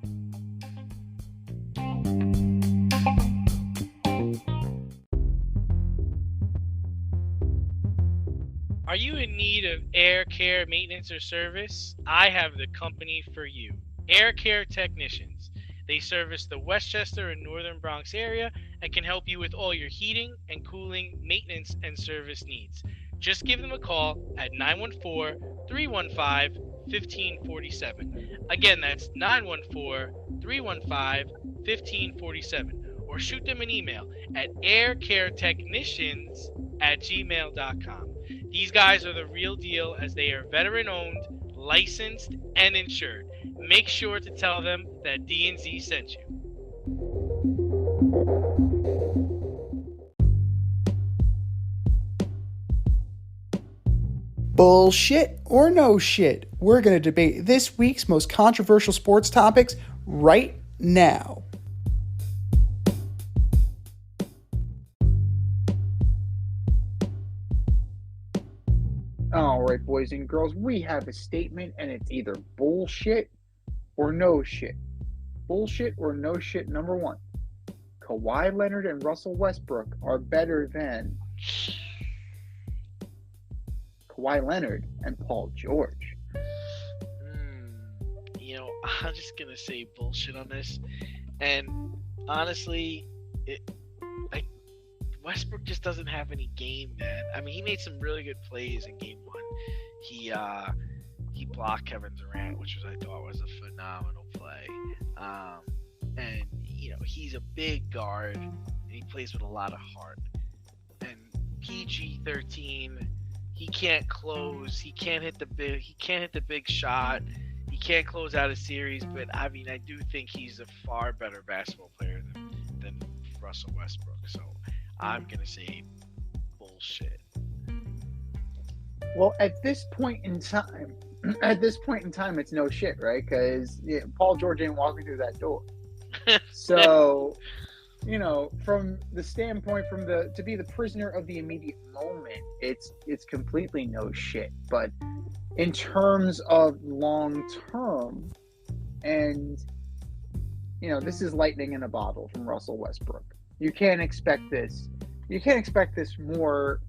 Are you in need of air care maintenance or service? I have the company for you. Air Care Technicians. They service the Westchester and Northern Bronx area and can help you with all your heating and cooling, maintenance, and service needs. Just give them a call at 914-315-1547. Again, that's 914-315-1547. Or shoot them an email at aircaretechnicians@gmail.com. These guys are the real deal as they are veteran-owned, licensed, and insured. Make sure to tell them that D&Z sent you. Bullshit or no shit? We're going to debate this week's most controversial sports topics right now. All right, boys and girls, we have a statement, and it's either bullshit or no shit. Bullshit or no shit, number one. Kawhi Leonard and Russell Westbrook are better than Kawhi Leonard and Paul George. I'm just going to say bullshit on this. And honestly, Westbrook just doesn't have any game, man. I mean, he made some really good plays in game one. He blocked Kevin Durant, which I thought was a phenomenal play. And he's a big guard. he plays with a lot of heart. And PG-13, he can't close. He can't hit the big shot. He can't close out a series. But I mean, I do think he's a far better basketball player than Russell Westbrook. So I'm gonna say bullshit. Well, at this point in time, it's no shit, right? Because Paul George ain't walking through that door. So, from the standpoint, to be the prisoner of the immediate moment, it's completely no shit. But in terms of long term, and this is lightning in a bottle from Russell Westbrook. You can't expect this. You can't expect this more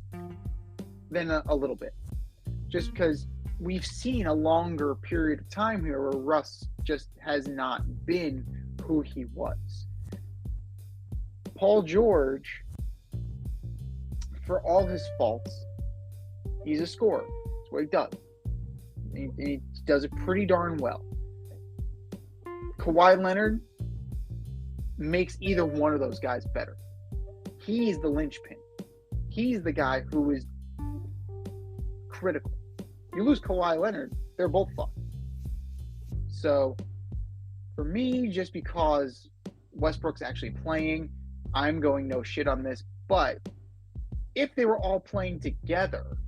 than a little bit, just because we've seen a longer period of time here where Russ just has not been who he was. Paul George, for all his faults, he's a scorer. That's what he does. He does it pretty darn well. Kawhi Leonard makes either one of those guys better. He's the linchpin. He's the guy who is critical. You lose Kawhi Leonard, they're both fucked. So, for me, just because Westbrook's actually playing, I'm going no shit on this. But if they were all playing together,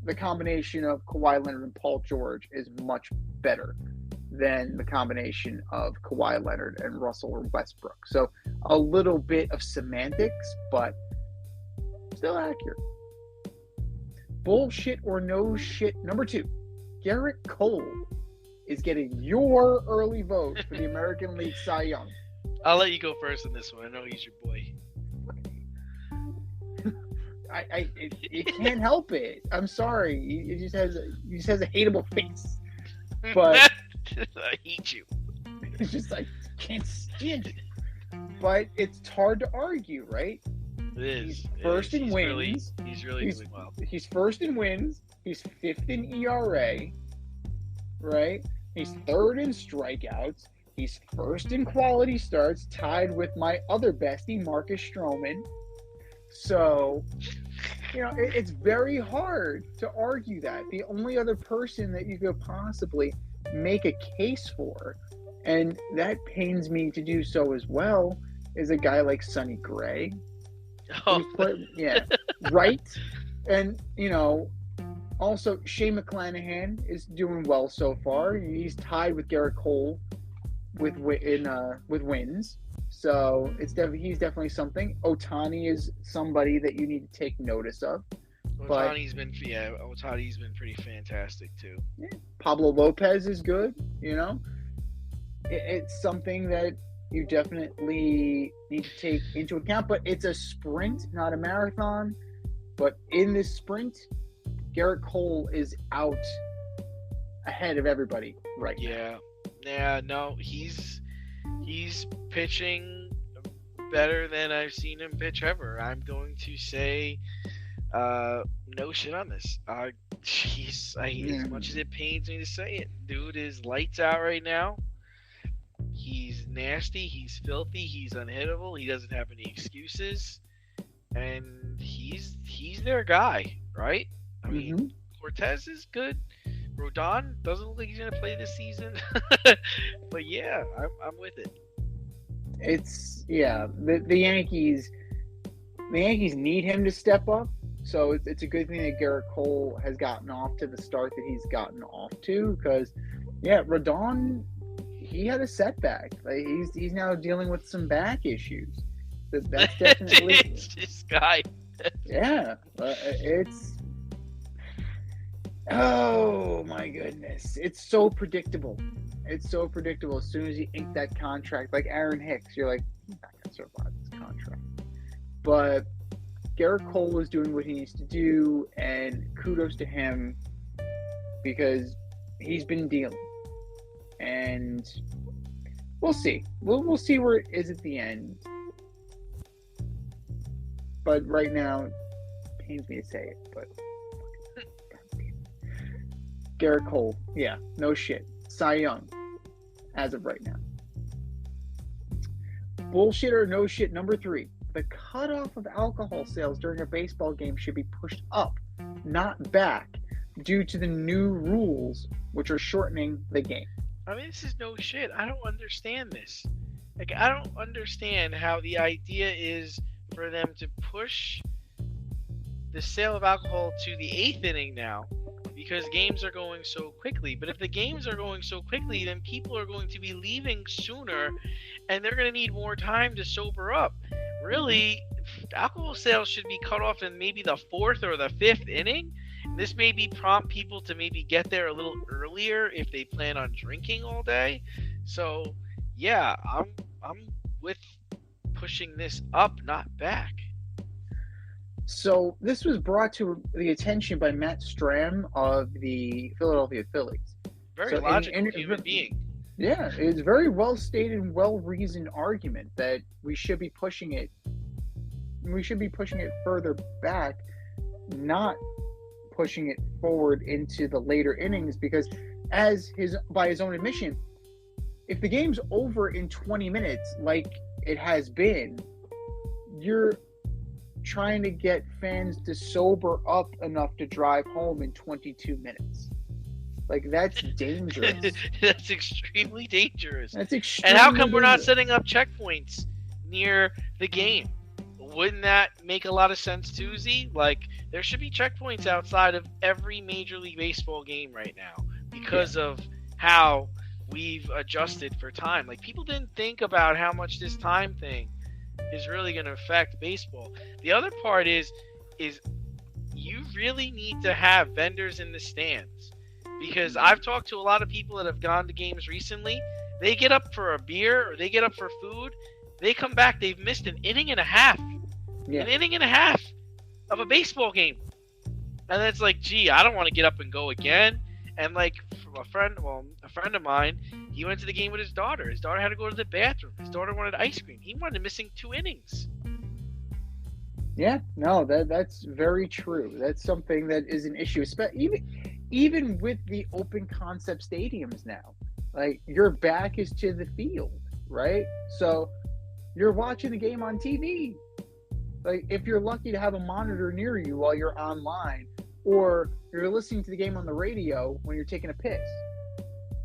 the combination of Kawhi Leonard and Paul George is much better than the combination of Kawhi Leonard and Russell Westbrook. So a little bit of semantics, but still accurate. Bullshit or no shit. Number 2, Garrett Cole is getting your early vote for the American League Cy Young. I'll let you go first on this one. I know he's your boy. It can't help it. I'm sorry. He just has a hateable face. But I hate you. It's just like, can't stand it. But it's hard to argue, right? It is. He's first in wins. He's really doing well. He's first in wins. He's 5th in ERA, right? He's 3rd in strikeouts. He's 1st in quality starts, tied with my other bestie, Marcus Stroman. So, it's very hard to argue that. The only other person that you could possibly make a case for, and that pains me to do so as well, is a guy like Sonny Gray. Oh. Right? And, also Shane McClanahan is doing well so far. He's tied with Garrett Cole with wins. So he's definitely something. Ohtani is somebody that you need to take notice of. Ohtani's been pretty fantastic too. Yeah. Pablo Lopez is good. It's something that you definitely need to take into account. But it's a sprint, not a marathon. But in this sprint, Garrett Cole is out ahead of everybody right now. Yeah. No, he's pitching better than I've seen him pitch ever. I'm going to say no shit on this. As much as it pains me to say it, dude is lights out right now. He's nasty, he's filthy, he's unhittable, he doesn't have any excuses, and he's their guy, right? I mean, Cortez is good. Rodon doesn't look like he's gonna play this season. But yeah, I'm with it. The Yankees need him to step up. So it's a good thing that Garrett Cole has gotten off to the start that he's gotten off to, because Rodon, he had a setback. Like he's now dealing with some back issues. That's definitely it's this guy. Yeah, oh my goodness, it's so predictable. It's so predictable. As soon as you ink that contract, like Aaron Hicks, you're like, he's not gonna survive this contract. But Garrett Cole is doing what he needs to do, and kudos to him because he's been dealing. And we'll see. We'll see where it is at the end. But right now, it pains me to say it, but Garrett Cole, yeah, no shit. Cy Young, as of right now. Bullshit or no shit, number 3. the cutoff of alcohol sales during a baseball game should be pushed up, not back, due to the new rules, which are shortening the game. I mean, this is no shit. I don't understand this. Like, I don't understand how the idea is for them to push the sale of alcohol to the 8th inning now, because games are going so quickly. But if the games are going so quickly, then people are going to be leaving sooner, and they're going to need more time to sober up. Really, alcohol sales should be cut off in maybe the 4th or the 5th inning. This maybe prompt people to maybe get there a little earlier if they plan on drinking all day. So, yeah, I'm with pushing this up, not back. So this was brought to the attention by Matt Stram of the Philadelphia Phillies. Very logical human being. Yeah, it's a very well stated and well reasoned argument that we should be pushing it. We should be pushing it further back, not pushing it forward into the later innings, because by his own admission, if the game's over in 20 minutes like it has been, you're trying to get fans to sober up enough to drive home in 22 minutes. Like, that's dangerous. That's extremely dangerous. That's extremely And how come we're not dangerous. setting up checkpoints near the game? Wouldn't that make a lot of sense too, Z? Like, there should be checkpoints outside of every Major League Baseball game right now because of how we've adjusted for time. Like, people didn't think about how much this time thing is really going to affect baseball. The other part is you really need to have vendors in the stands, because I've talked to a lot of people that have gone to games recently. They get up for a beer or they get up for food. They come back, they've missed an inning and a half. Yeah. An inning and a half of a baseball game. And then it's like, gee, I don't want to get up and go again. And like a friend of mine, he went to the game with his daughter. His daughter had to go to the bathroom. His daughter wanted ice cream. He wanted missing 2 innings. Yeah, no, that's very true. That's something that is an issue, even with the open concept stadiums now. Like, your back is to the field, right? So you're watching the game on TV. Like, if you're lucky to have a monitor near you while you're online, or you're listening to the game on the radio when you're taking a piss.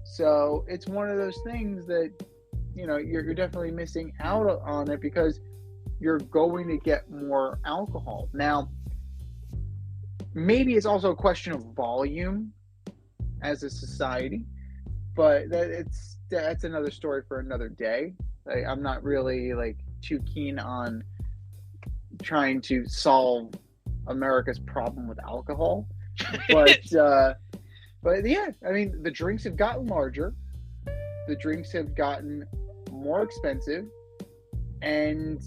So it's one of those things that, you know, you're definitely missing out on it, because you're going to get more alcohol. Now, maybe it's also a question of volume as a society, but that's another story for another day. I'm not really too keen on trying to solve America's problem with alcohol, but yeah, I mean, the drinks have gotten larger, the drinks have gotten more expensive, and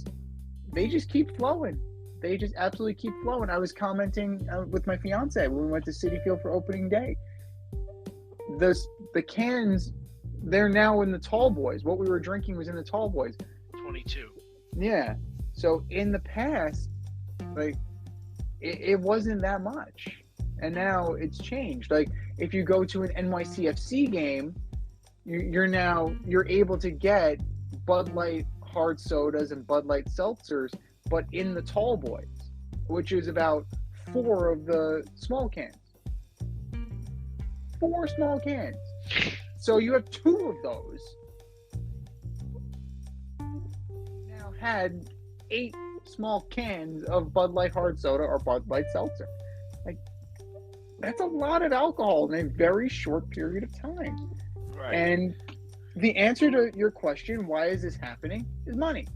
they just keep flowing. They just absolutely keep flowing. I was commenting with my fiance when we went to Citi Field for opening day. The cans, they're now in the tall boys. What we were drinking was in the tall boys. 22. Yeah. So in the past, it wasn't that much, and now it's changed. Like, if you go to an NYCFC game, you're able to get Bud Light hard sodas and Bud Light seltzers, but in the tall boys, which is about 4 of the small cans. 4 small cans. So you have 2 of those. Now had 8 small cans of Bud Light hard soda or Bud Light seltzer. Like, that's a lot of alcohol in a very short period of time. Right. And the answer to your question, why is this happening, is money.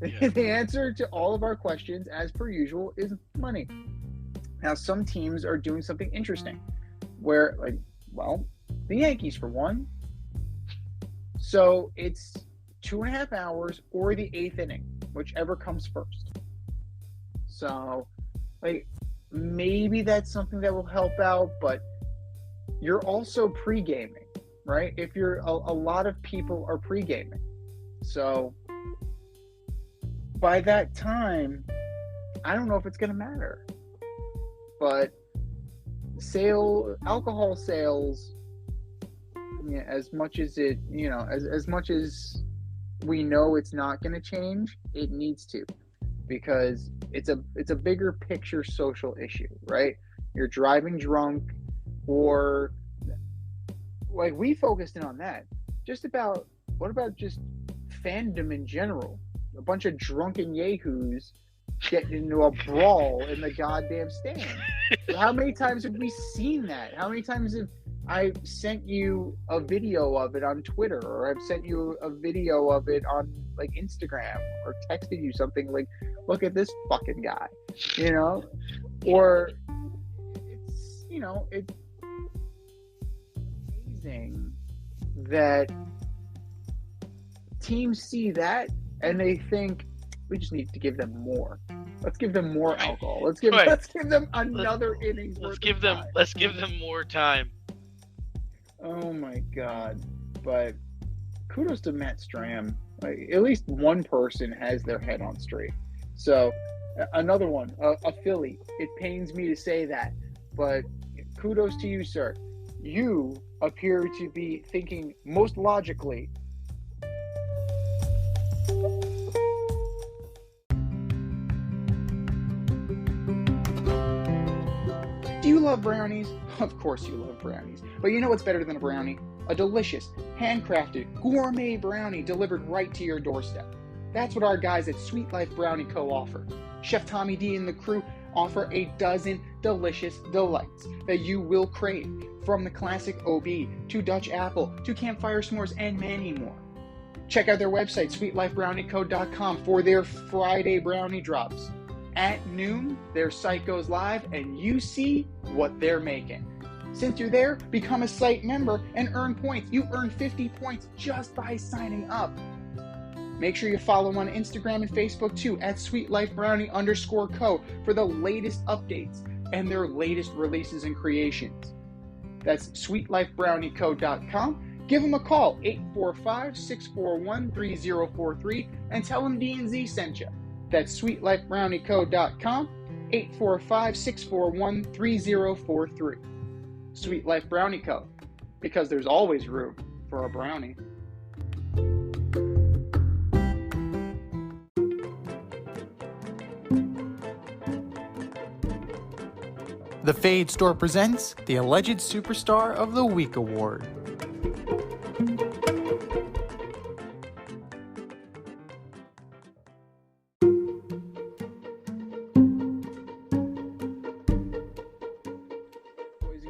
Yeah. The answer to all of our questions, as per usual, is money. Now, some teams are doing something interesting, where, the Yankees, for one. So it's 2.5 hours or the 8th inning, whichever comes first. So, maybe that's something that will help out, but you're also pre-gaming, right? If you're a lot of people are pre-gaming. So by that time, I don't know if it's going to matter. But alcohol sales, as much as it, as much as we know it's not going to change, it needs to. because it's a bigger picture social issue, right? You're driving drunk, or like we focused in on that. What about just fandom in general? A bunch of drunken yahoos getting into a brawl in the goddamn stand. How many times have we seen that? How many times have I sent you a video of it on Twitter, or I've sent you a video of it on like Instagram, or texted you something like, look at this fucking guy, you know? Or it's, you know, it's amazing that teams see that and they think we just need to give them more. Let's give them more alcohol. Let's give them another innings. Let's give them more time. Oh my God. But kudos to Matt Stram. Like, at least one person has their head on straight. So another one, a Philly. It pains me to say that, but kudos to you, sir. You appear to be thinking most logically. Do you love brownies? Of course you love brownies. But you know what's better than a brownie? A delicious, handcrafted, gourmet brownie delivered right to your doorstep. That's what our guys at Sweet Life Brownie Co. offer. Chef Tommy D and the crew offer a dozen delicious delights that you will crave, from the classic OB to Dutch apple to campfire s'mores and many more. Check out their website, sweetlifebrownieco.com, for their Friday brownie drops. At noon, their site goes live and you see what they're making. Since you're there, become a site member and earn points. You earn 50 points just by signing up. Make sure you follow on Instagram and Facebook too, at sweetlifebrownie_co, for the latest updates and their latest releases and creations. That's sweetlifebrownieco.com. Give them a call, 845-641-3043, and tell them D&Z sent you. That's sweetlifebrownieco.com, 845-641-3043. Sweet Life Brownie Co., because there's always room for a brownie. The Fade Store presents the Alleged Superstar of the Week Award.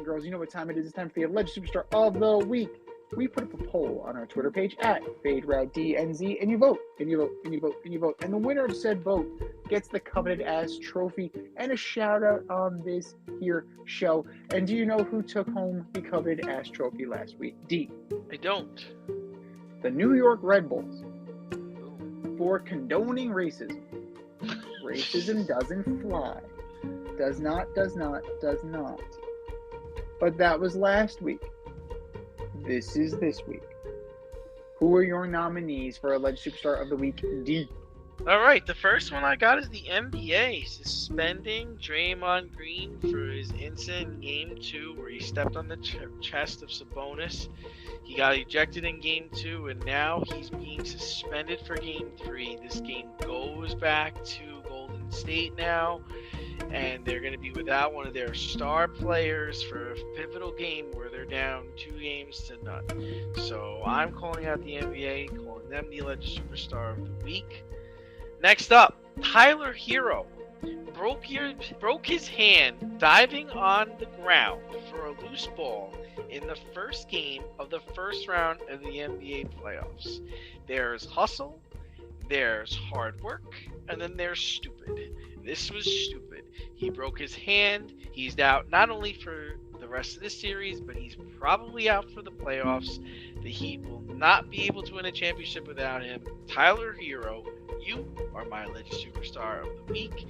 Girls, you know what time it is. It's time for the Alleged Superstar of the Week. We put up a poll on our Twitter page at FadeRouteDNZ, and you vote, and you vote, and you vote, and you vote. And the winner of said vote gets the coveted ass trophy and a shout out on this here show. And do you know who took home the coveted ass trophy last week? D. I don't. The New York Red Bulls, for condoning racism. Racism doesn't fly. Does not. But that was last week. This is this week. Who are your nominees for Alleged Superstar of the Week, D? All right, the first one I got is the NBA suspending Draymond Green for his incident in Game 2 where he stepped on the chest of Sabonis. He got ejected in Game 2, and now he's being suspended for Game 3. This game goes back to Golden State now, and they're going to be without one of their star players for a pivotal game where they're down 2-0. So I'm calling out the NBA, calling them the Alleged Superstar of the Week. Next up, Tyler Hero broke his hand diving on the ground for a loose ball in the first game of the first round of the NBA playoffs. There's hustle, there's hard work, and then there's stupid. This was stupid. He broke his hand. He's out not only for the rest of the series, but he's probably out for the playoffs. The Heat will not be able to win a championship without him. Tyler Hero, you are my Alleged Superstar of the Week.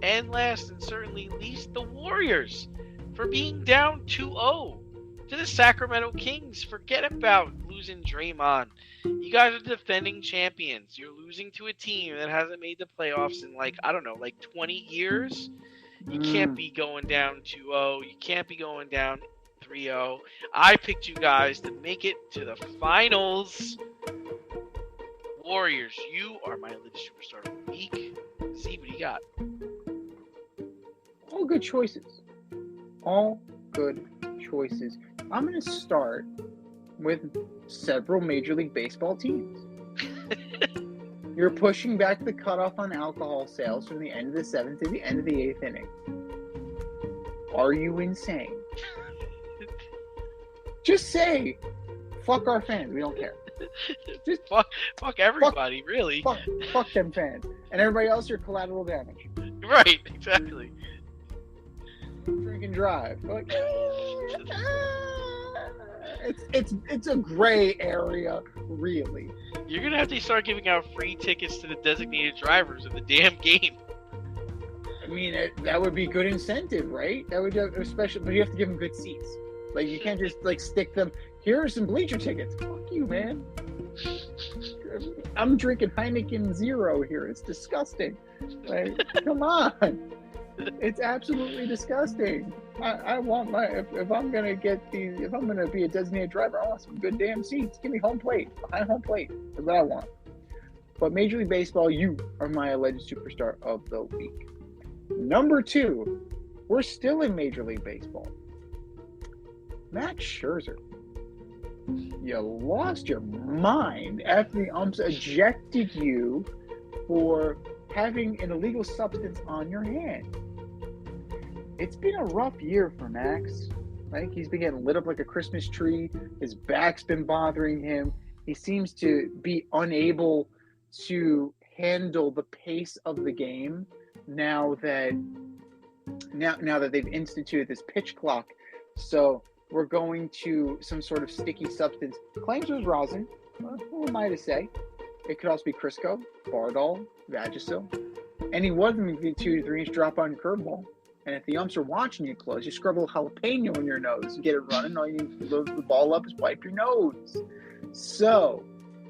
And last and certainly least, the Warriors for being down 2-0 to the Sacramento Kings. Forget about losing Draymond. You guys are defending champions. You're losing to a team that hasn't made the playoffs in 20 years. You can't be going down 2-0. You can't be going down 3-0. I picked you guys to make it to the finals. Warriors, you are my Alleged Superstar of the Week. See, what do you you got? All good choices. All good choices. I'm going to start with several Major League Baseball teams. You're pushing back the cutoff on alcohol sales from the end of the 7th to the end of the 8th inning. Are you insane? Just say, fuck our fans. We don't care. Just fuck everybody, really. Fuck them fans. And everybody else, you're collateral damage. Right, exactly. Drink and drive. Like, it's a gray area, really. You're gonna have to start giving out free tickets to the designated drivers of the damn game. I mean, that would be good incentive, right? That would have especially, but you have to give them good seats. Like, you can't just like stick them. Here are some bleacher tickets. Fuck you, man. I'm drinking Heineken Zero here. It's disgusting. Like, come on. It's absolutely disgusting. I want my if I'm gonna get these, if I'm gonna be a designated driver, I want some good damn seats. Give me home plate, behind home plate. That's what I want. But Major League Baseball, you are my alleged superstar of the week. Number 2, we're still in Major League Baseball. Max Scherzer. You lost your mind after the umps ejected you for having an illegal substance on your hand. It's been a rough year for Max. Like, he's been getting lit up like a Christmas tree. His back's been bothering him. He seems to be unable to handle the pace of the game now that they've instituted this pitch clock. So we're going to some sort of sticky substance. Claims it was rosin. Who am I to say? It could also be Crisco, Bardol, Vagisil. And he wasn't going to be 2 to 3 inch drop on your curveball. And if the umps are watching you close, you scrub a little jalapeno in your nose and get it running. All you need to load the ball up is wipe your nose. So,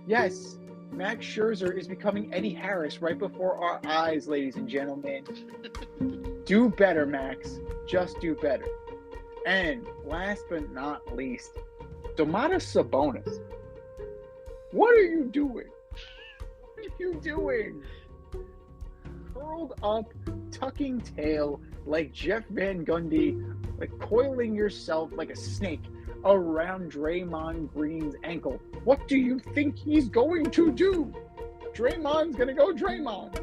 yes, Max Scherzer is becoming Eddie Harris right before our eyes, ladies and gentlemen. Do better, Max. Just do better. And last but not least, Domantas Sabonis. What are you doing? What are you doing? Curled up, tucking tail like Jeff Van Gundy, like coiling yourself like a snake around Draymond Green's ankle. What do you think he's going to do? Draymond's going to go Draymond.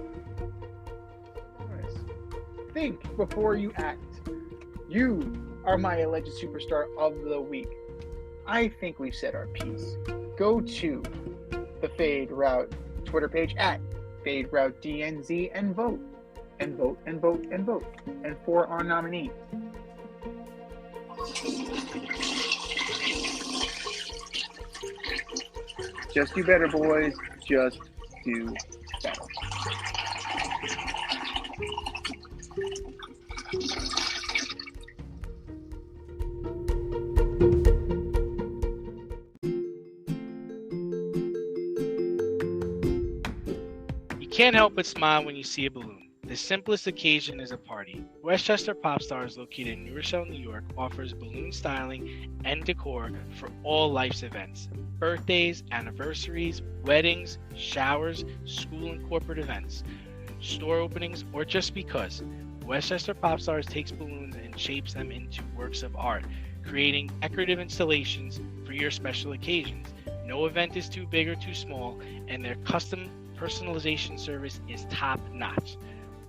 Think before you act. You are my alleged superstar of the week. I think we've said our piece. Go to the Fade Route Twitter page at Fade Route DNZ and vote. And vote, and vote, and vote. And for our nominee. Just do better, boys. Just do better. You can't help but smile when you see a balloon. The simplest occasion is a party. Westchester Pop Stars, located in New Rochelle, New York, offers balloon styling and decor for all life's events. Birthdays, anniversaries, weddings, showers, school and corporate events, store openings, or just because. Westchester Pop Stars takes balloons and shapes them into works of art, creating decorative installations for your special occasions. No event is too big or too small, and their custom personalization service is top-notch.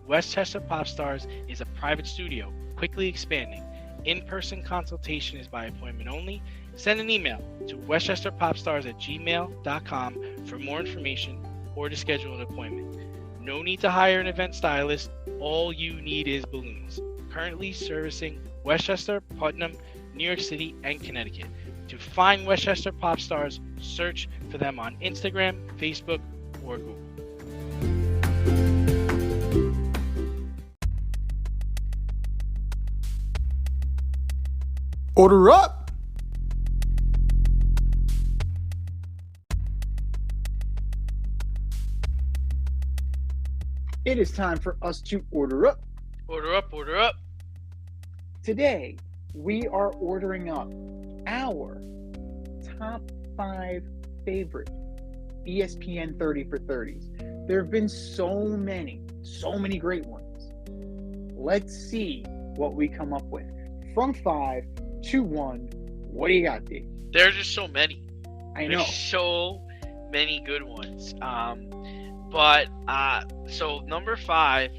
Westchester Pop Stars is a private studio, quickly expanding. In-person consultation is by appointment only. Send an email to westchesterpopstars@gmail.com for more information or to schedule an appointment. No need to hire an event stylist. All you need is balloons. Currently servicing Westchester, Putnam, New York City, and Connecticut. To find Westchester Pop Stars, search for them on Instagram, Facebook, or Google. Order up! It is time for us to order up. Order up, order up. Today, we are ordering up our top 5 favorite ESPN 30 for 30s. There have been so many So many great ones. Let's see what we come up with. From 5 to 1, what do you got, D? There's just so many. I know. There's so many good ones. So number 5,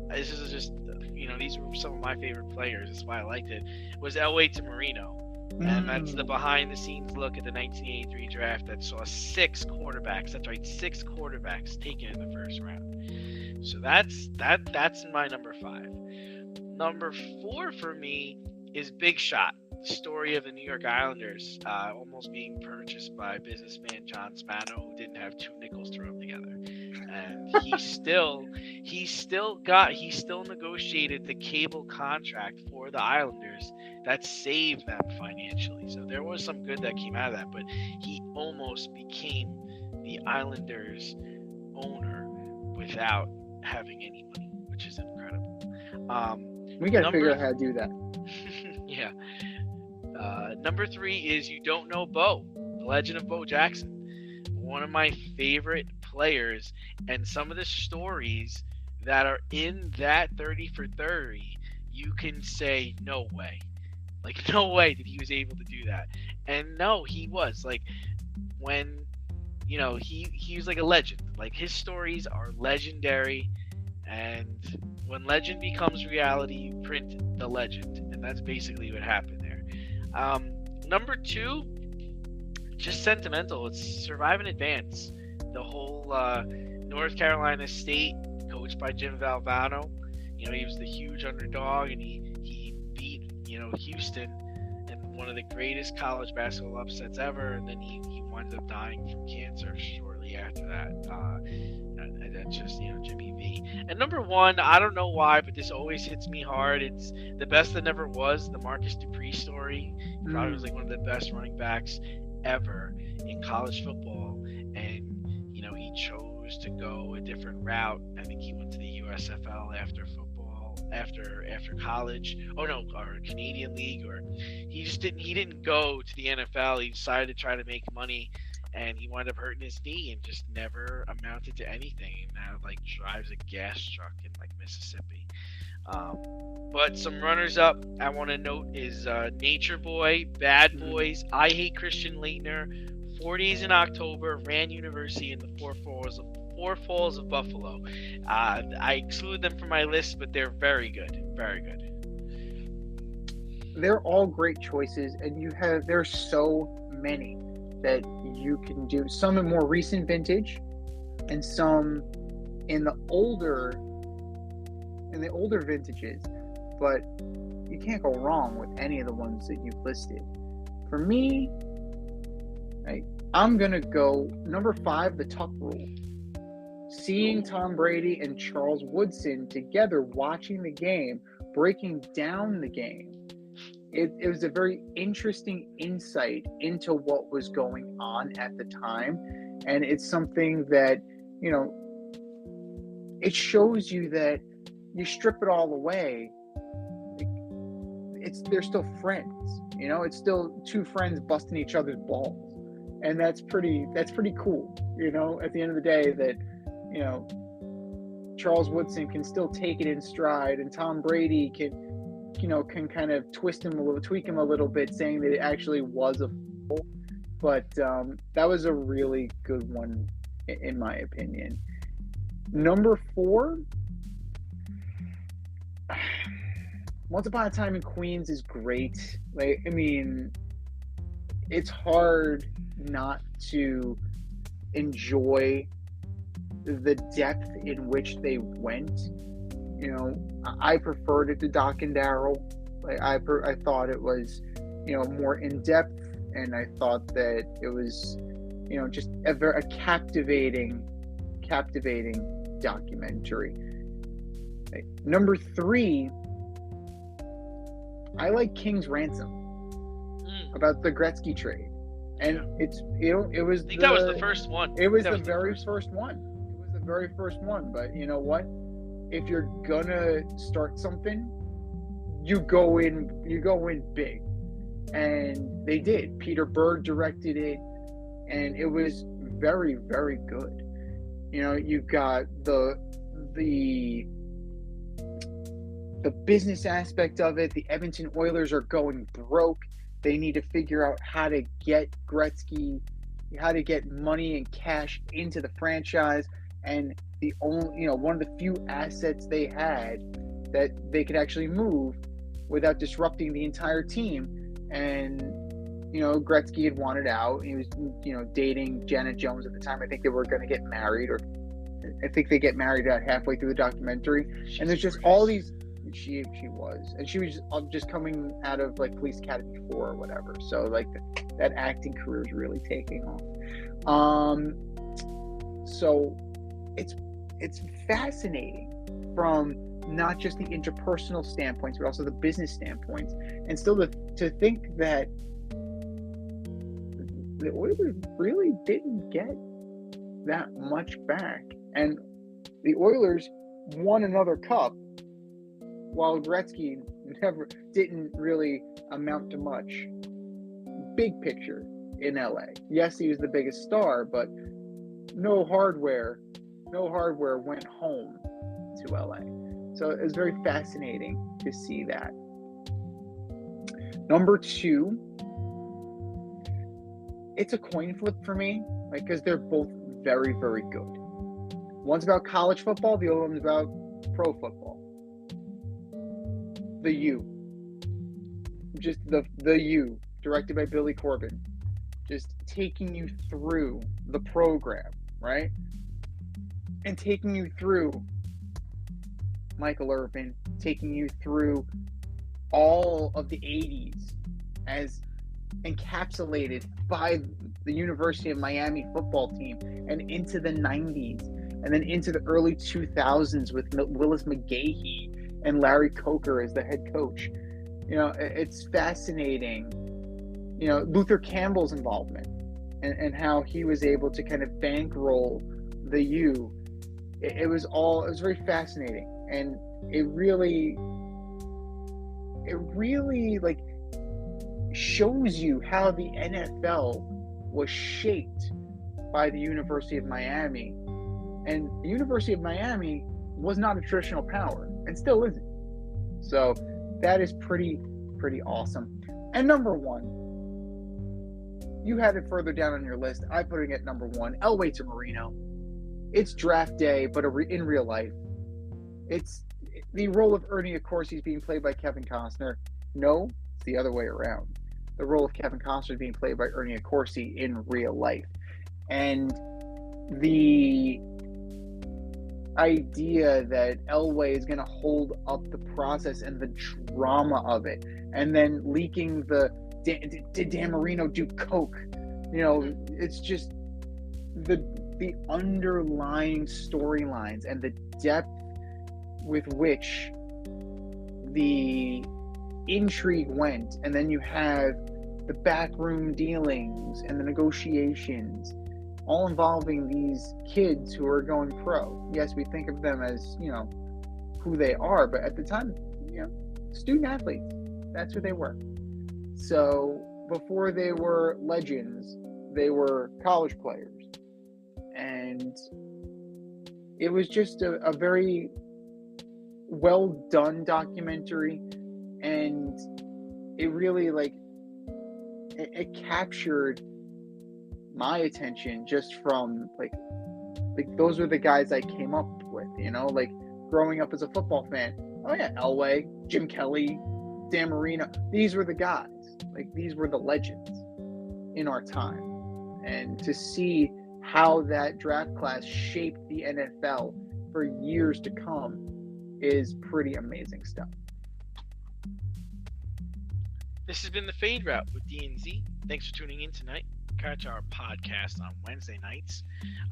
this is just, these were some of my favorite players. That's why I liked it. Was Elway to Marino. And that's the behind-the-scenes look at the 1983 draft that saw 6 quarterbacks. That's right, 6 quarterbacks taken in the first round. So that's my number 5. Number 4 for me is Big Shot, the story of the New York Islanders almost being purchased by businessman John Spano, who didn't have 2 nickels to rub together. And he still negotiated the cable contract for the Islanders that saved them financially. So there was some good that came out of that, but he almost became the Islanders owner without having any money, which is incredible. We got to figure out how to do that. Yeah. Number 3 is You Don't Know Bo, the legend of Bo Jackson. One of my favorite players, and some of the stories that are in that 30 for 30, you can say, no way. Like, no way that he was able to do that. And no, he was. Like, when, he was like a legend. Like, his stories are legendary. And when legend becomes reality, you print the legend. And that's basically what happened there. Number 2, just sentimental. It's Survive and Advance. The whole North Carolina State, coached by Jim Valvano. He was the huge underdog, and he beat, Houston in one of the greatest college basketball upsets ever. And then he winds up dying from cancer shortly after that. And that's just, Jimmy V. And number 1, I don't know why, but this always hits me hard. It's The Best That Never Was, the Marcus Dupree story. He probably was like one of the best running backs ever in college football. And, he chose to go a different route. I think he went to the USFL after football, after college. Or Canadian League, or he didn't go to the NFL. He decided to try to make money, and he wound up hurting his knee and just never amounted to anything. And now drives a gas truck in Mississippi. But some runners up I want to note is Nature Boy, Bad Boys, I Hate Christian Laettner, 4 Days in October, Rand University, and the Four Falls of Buffalo. I exclude them from my list, but they're very good. Very good. They're all great choices, and there's so many that you can do. Some in more recent vintage, and some in the older vintages. But you can't go wrong with any of the ones that you've listed. For me, I'm gonna go number 5, the Tuck Rule. Seeing Tom Brady and Charles Woodson together, watching the game, breaking down the game. It was a very interesting insight into what was going on at the time. And it's something that, it shows you that you strip it all away. They're still friends. It's still 2 friends busting each other's balls. And that's pretty cool, at the end of the day, that, Charles Woodson can still take it in stride, and Tom Brady can kind of tweak him a little bit, saying that it actually was a foul. But that was a really good one, in my opinion. Number 4, Once Upon a Time in Queens is great. It's hard not to enjoy the depth in which they went. I preferred it to Doc and Daryl. I thought it was, more in depth, and I thought that it was, just a captivating documentary. Number 3, I like King's Ransom, about the Gretzky trade. And it was. I think that was the first one. It was the very first one. It was the very first one. But you know what? If you're gonna start something, you go in big, and they did. Peter Berg directed it, and it was very, very good. You've got the the business aspect of it. The Edmonton Oilers are going broke. They need to figure out how to get Gretzky, how to get money and cash into the franchise. And the only, one of the few assets they had that they could actually move without disrupting the entire team. And, Gretzky had wanted out. He was, dating Janet Jones at the time. I think they were going to get married, or I think they get married about halfway through the documentary. And there's just all these. She was, and she was just coming out of like Police Academy 4 or whatever. So like that acting career is really taking off. So it's fascinating from not just the interpersonal standpoints, but also the business standpoints, and still to think that the Oilers really didn't get that much back, and the Oilers won another cup, while Gretzky didn't really amount to much. Big picture in LA. Yes, he was the biggest star, but no hardware went home to LA. So it was very fascinating to see that. Number 2, it's a coin flip for me, because they're both very, very good. One's about college football, the other one's about pro football. The U. Just the U, directed by Billy Corben. Just taking you through the program, right? And taking you through Michael Irvin, taking you through all of the 80s as encapsulated by the University of Miami football team, and into the 90s, and then into the early 2000s with Willis McGahee and Larry Coker as the head coach. It's fascinating. Luther Campbell's involvement and how he was able to kind of bankroll the U. It was very fascinating, and it really like shows you how the NFL was shaped by the University of Miami. And the University of Miami was not a traditional power, and still isn't. So that is pretty awesome. And number 1, you had it further down on your list. I'm putting it number 1, Elway to Marino. It's draft day, but in real life. It's the role of Ernie Accorsi is being played by Kevin Costner. No, it's the other way around. The role of Kevin Costner is being played by Ernie Accorsi in real life. And the idea that Elway is going to hold up the process and the drama of it, and then leaking did Dan Marino do coke? It's just the underlying storylines and the depth with which the intrigue went, and then you have the backroom dealings and the negotiations, all involving these kids who are going pro. Yes, we think of them as, who they are, but at the time, student athletes, that's who they were. So before they were legends, they were college players. And it was just a very well done documentary, and it really it captured my attention just from like those were the guys I came up with, growing up as a football fan. Oh yeah, Elway, Jim Kelly, Dan Marino. These were the guys. These were the legends in our time. And to see how that draft class shaped the NFL for years to come is pretty amazing stuff. This has been the Fade Route with D&Z. Thanks for tuning in tonight. Catch our podcast on Wednesday nights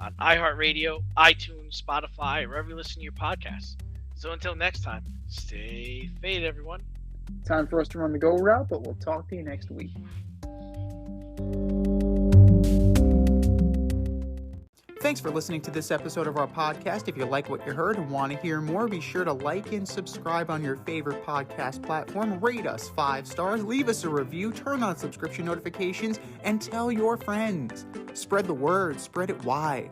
on iHeartRadio, iTunes, Spotify, wherever you listen to your podcasts. So until next time, stay fade, everyone. Time for us to run the go route, but we'll talk to you next week. Thanks for listening to this episode of our podcast. If you like what you heard and want to hear more, be sure to like and subscribe on your favorite podcast platform. Rate us 5 stars, leave us a review, turn on subscription notifications, and tell your friends. Spread the word, spread it wide.